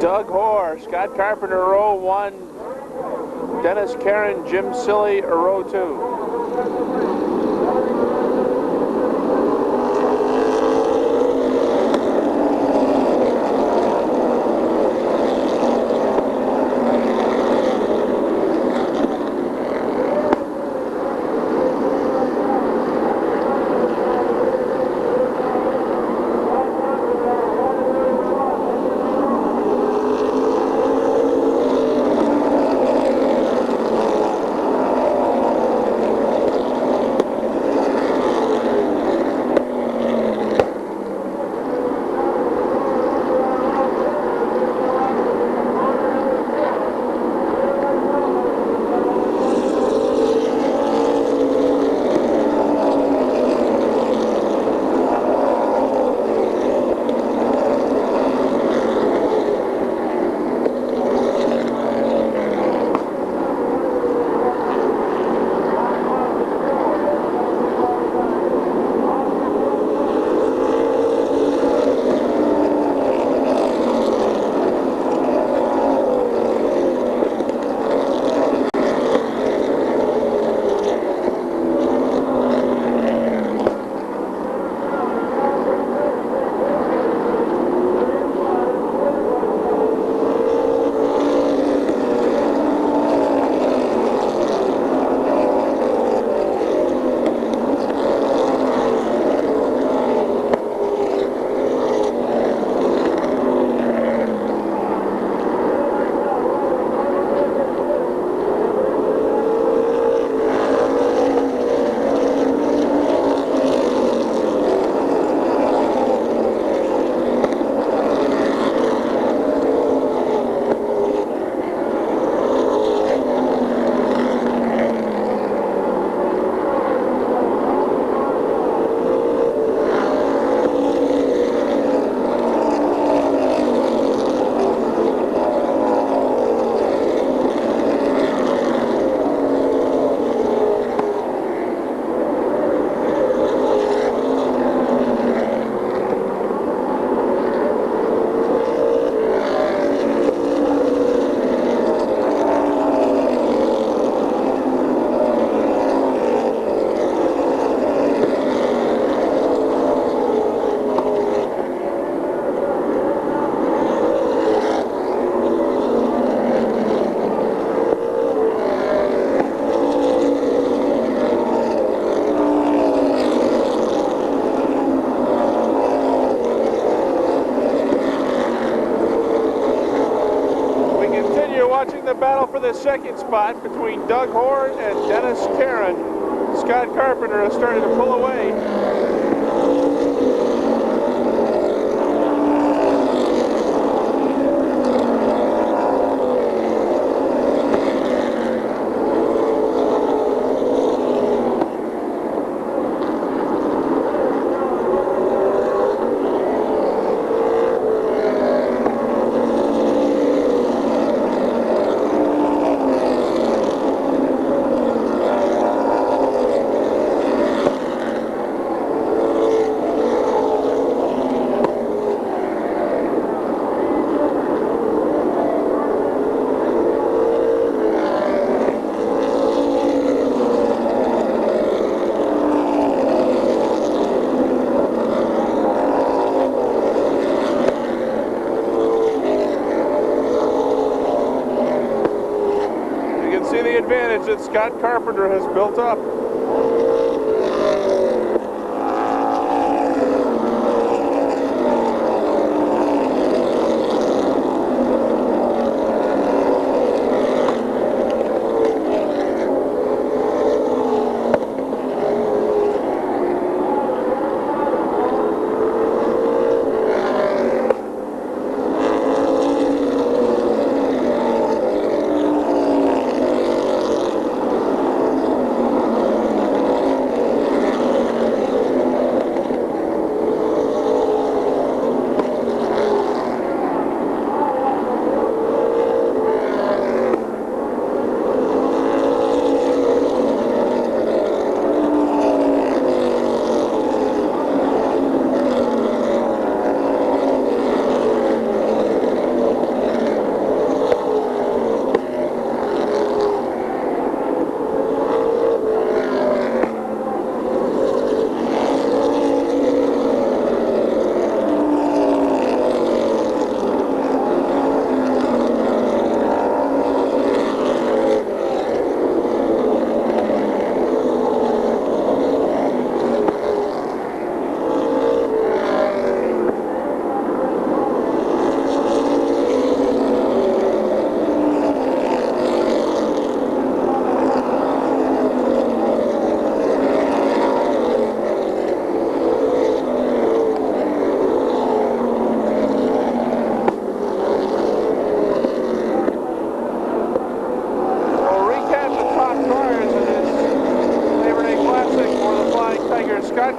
Doug Hoare, Scott Carpenter, row 1. Dennis Karen, Jim Silly, row 2. The battle for the second spot between Doug Hoare and Dennis Karen. Scott Carpenter has started to pull away. Advantage that Scott Carpenter has built up.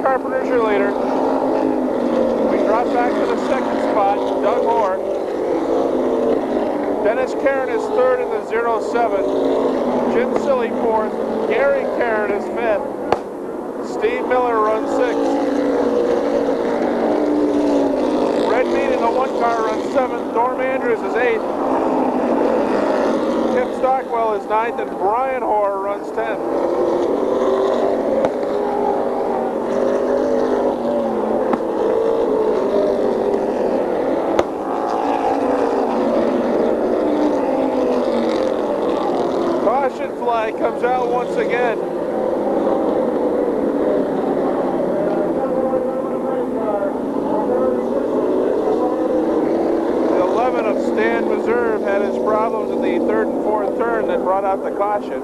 Carpenter's your leader. We drop back to the second spot, Doug Moore. Dennis Karen is third in the 07. Jim Silly fourth. Gary Karen is fifth. Steve Miller runs sixth. Red Mead in the 1 car runs seventh. Norm Andrews is eighth. Tim Stockwell is ninth, and Brian Hoare runs 10th. Caution flag comes out once again. The 11 of Stan Reserve had his problems in the third and fourth turn that brought out the caution.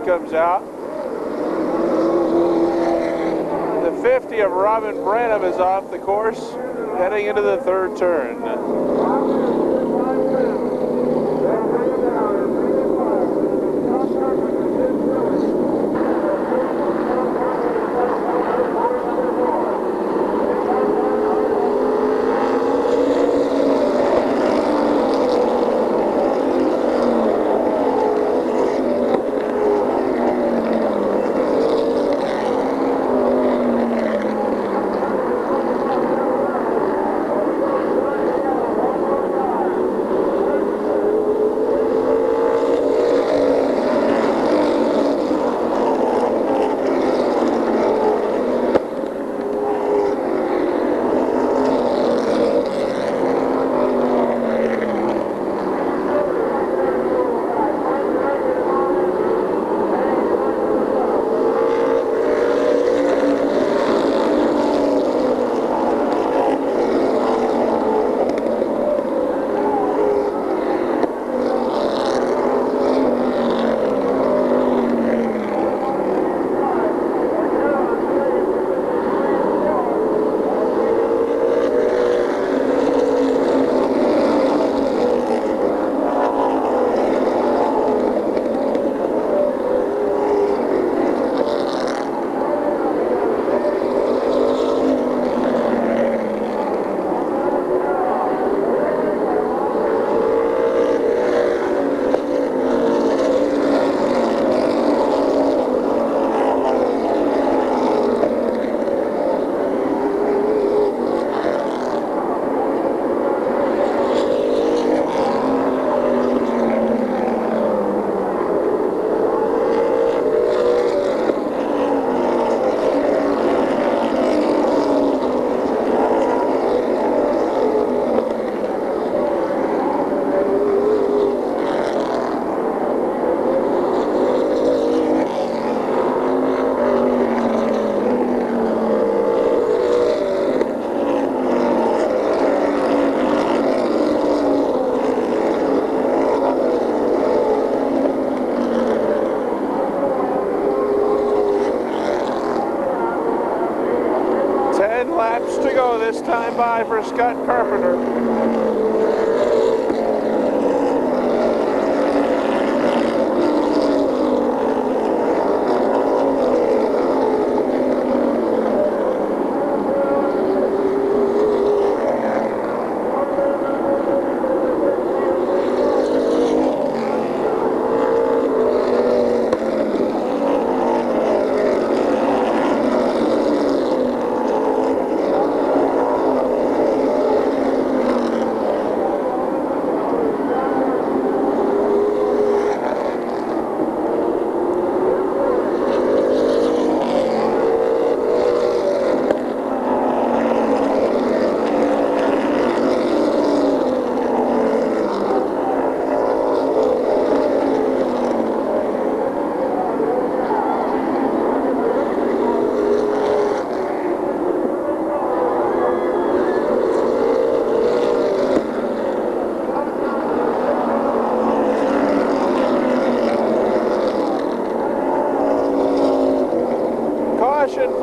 Comes out. The 50 of Robin Branham is off the course, heading into the third turn. stand by for Scott Carpenter.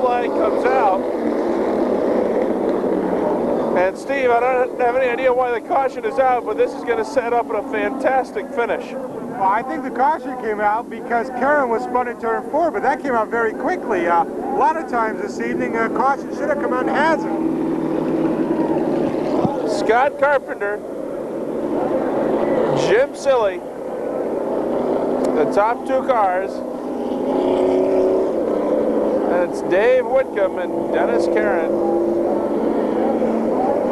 Flag comes out. And Steve, I don't have any idea why the caution is out, but this is going to set up a fantastic finish. Well, I think the caution came out because Karen was spun in turn 4, but that came out very quickly. A lot of times this evening, caution should have come out and hasn't. Scott Carpenter, Jim Silly, the top two cars. It's Dave Whitcomb and Dennis Karen.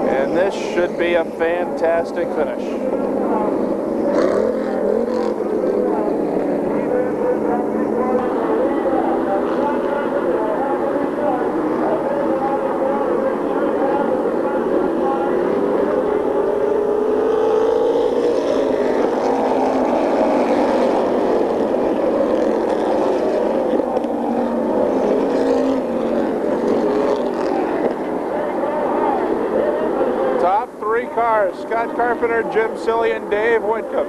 And this should be a fantastic finish. Cars, Scott Carpenter, Jim Silly, and Dave Whitcomb.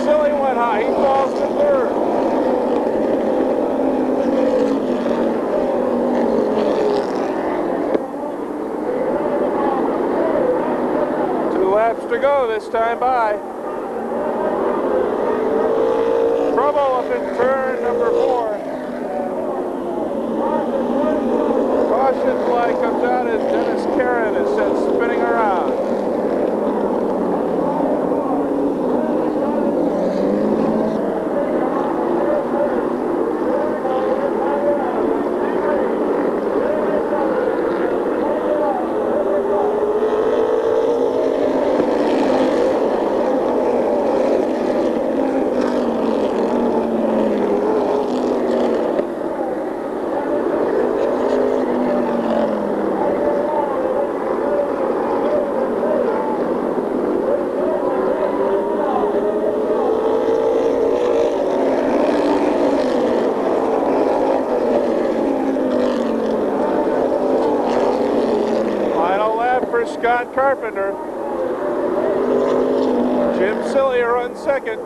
Silly went high, he falls to third. 2 laps to go this time by. Trouble up in turn number 4. Caution flag comes out as Dennis Karen is sent spinning around. Scott Carpenter. Jim Silly runs second.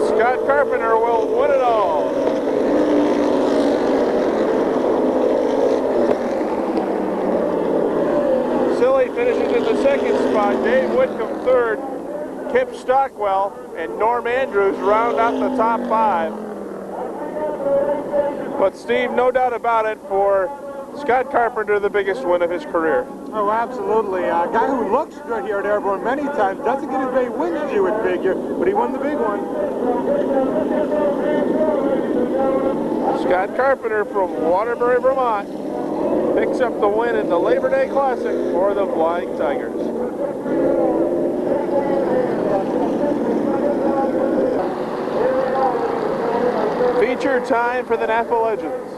Scott Carpenter will win it all. Silly finishes in the second spot. Dave Whitcomb third. Kip Stockwell and Norm Andrews round out the top 5. But Steve, no doubt about it, for Scott Carpenter, the biggest win of his career. Oh, absolutely. A guy who looks good here at Airborne many times, doesn't get as many wins as you would figure, but he won the big one. Scott Carpenter from Waterbury, Vermont, picks up the win in the Labor Day Classic for the Flying Tigers. Feature time for the Napa Legends.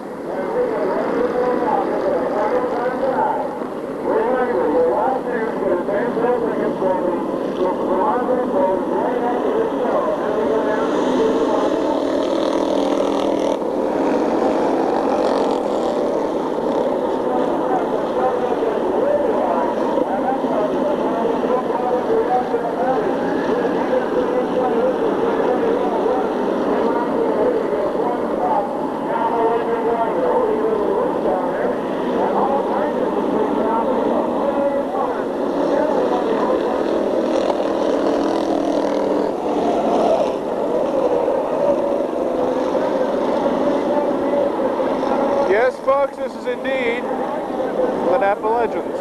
folks, this is indeed the Napa Legends.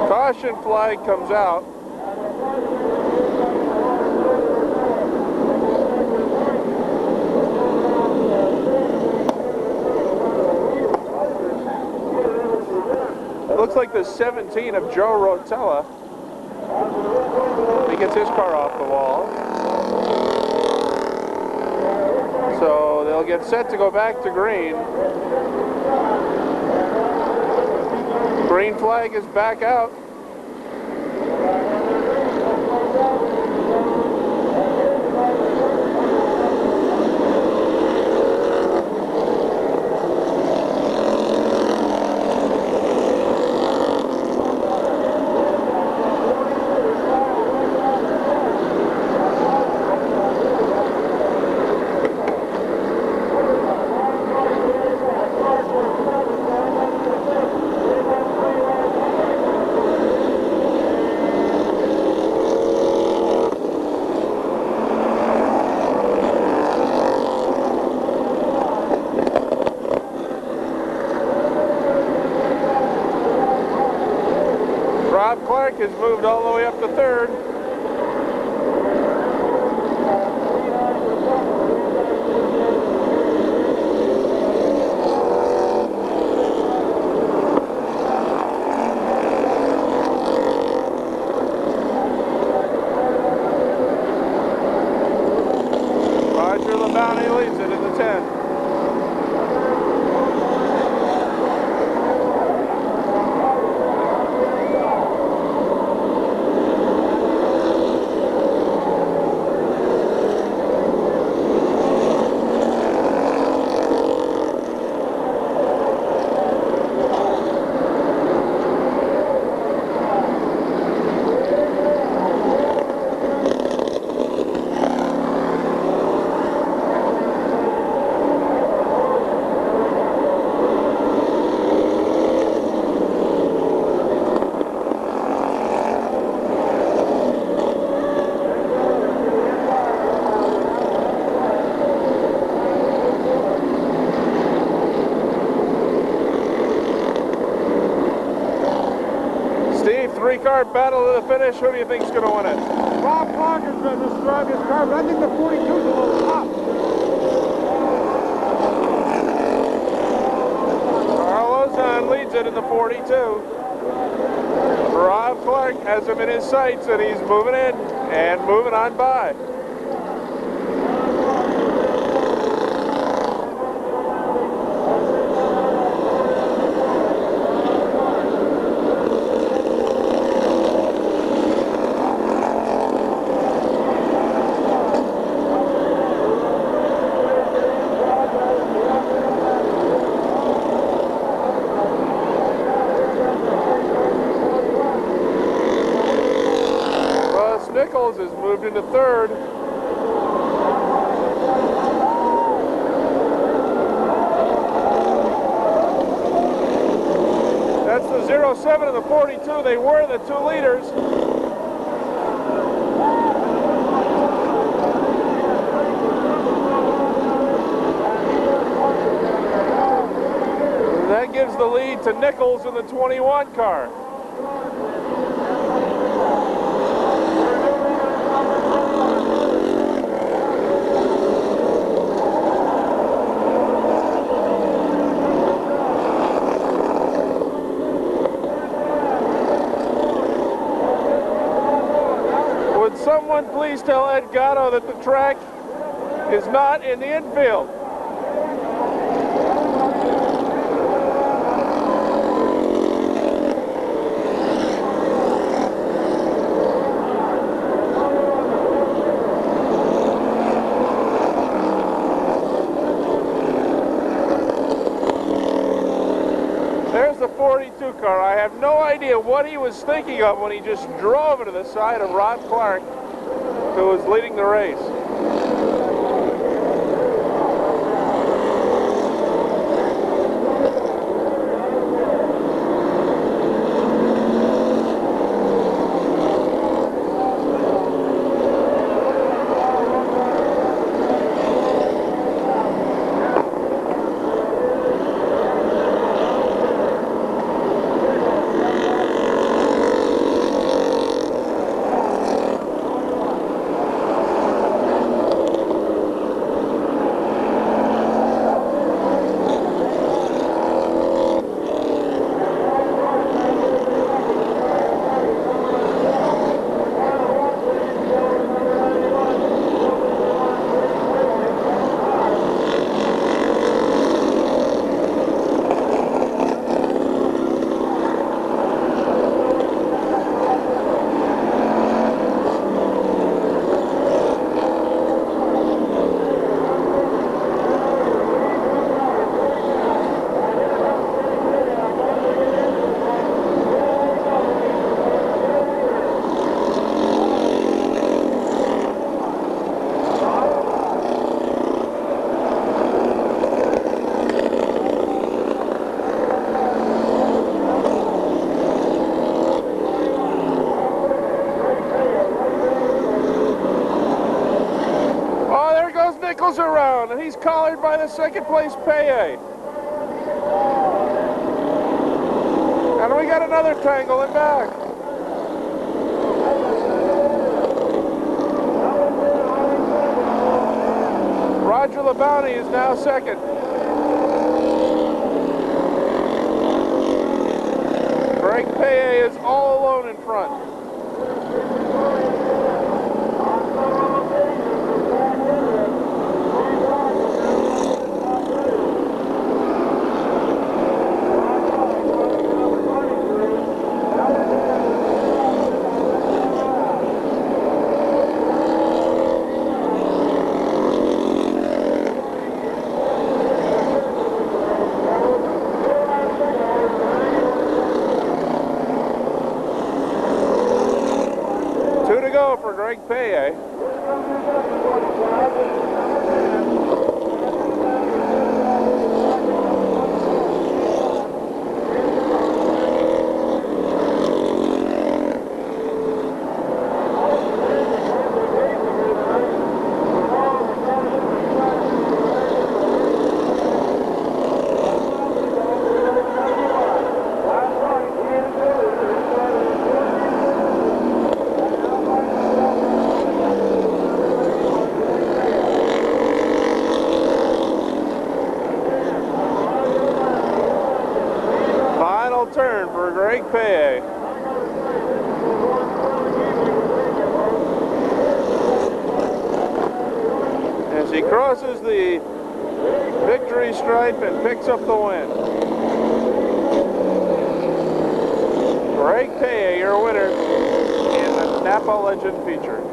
Caution flag comes out. It looks like the 17 of Joe Rotella. He gets his car off the wall. So they'll get set to go back to green. Green flag is back out. Has moved all the way up to third. Roger LeBounty leads it in the 10. Three-car battle to the finish. Who do you think's going to win it? Rob Clark has been the strongest car, but I think the 42's a little tough. Carlos leads it in the 42. Rob Clark has him in his sights, and he's moving in and moving on by. Has moved into third. That's the 07 and the 42. They were the two leaders. And that gives the lead to Nichols in the 21 car. Someone please tell Ed Gatto that the track is not in the infield. There's the 42 car. I have no idea what he was thinking of when he just drove into the side of Rob Clark, who was leading the race. collared by the second place Paye. And we got another tangle in back. Roger LeBounty is now second. Greg Paye is all alone in front. For Greg Paye. Turn for Greg Paye. As he crosses the victory stripe and picks up the win. Greg Paye, your winner in the Napa Legend feature.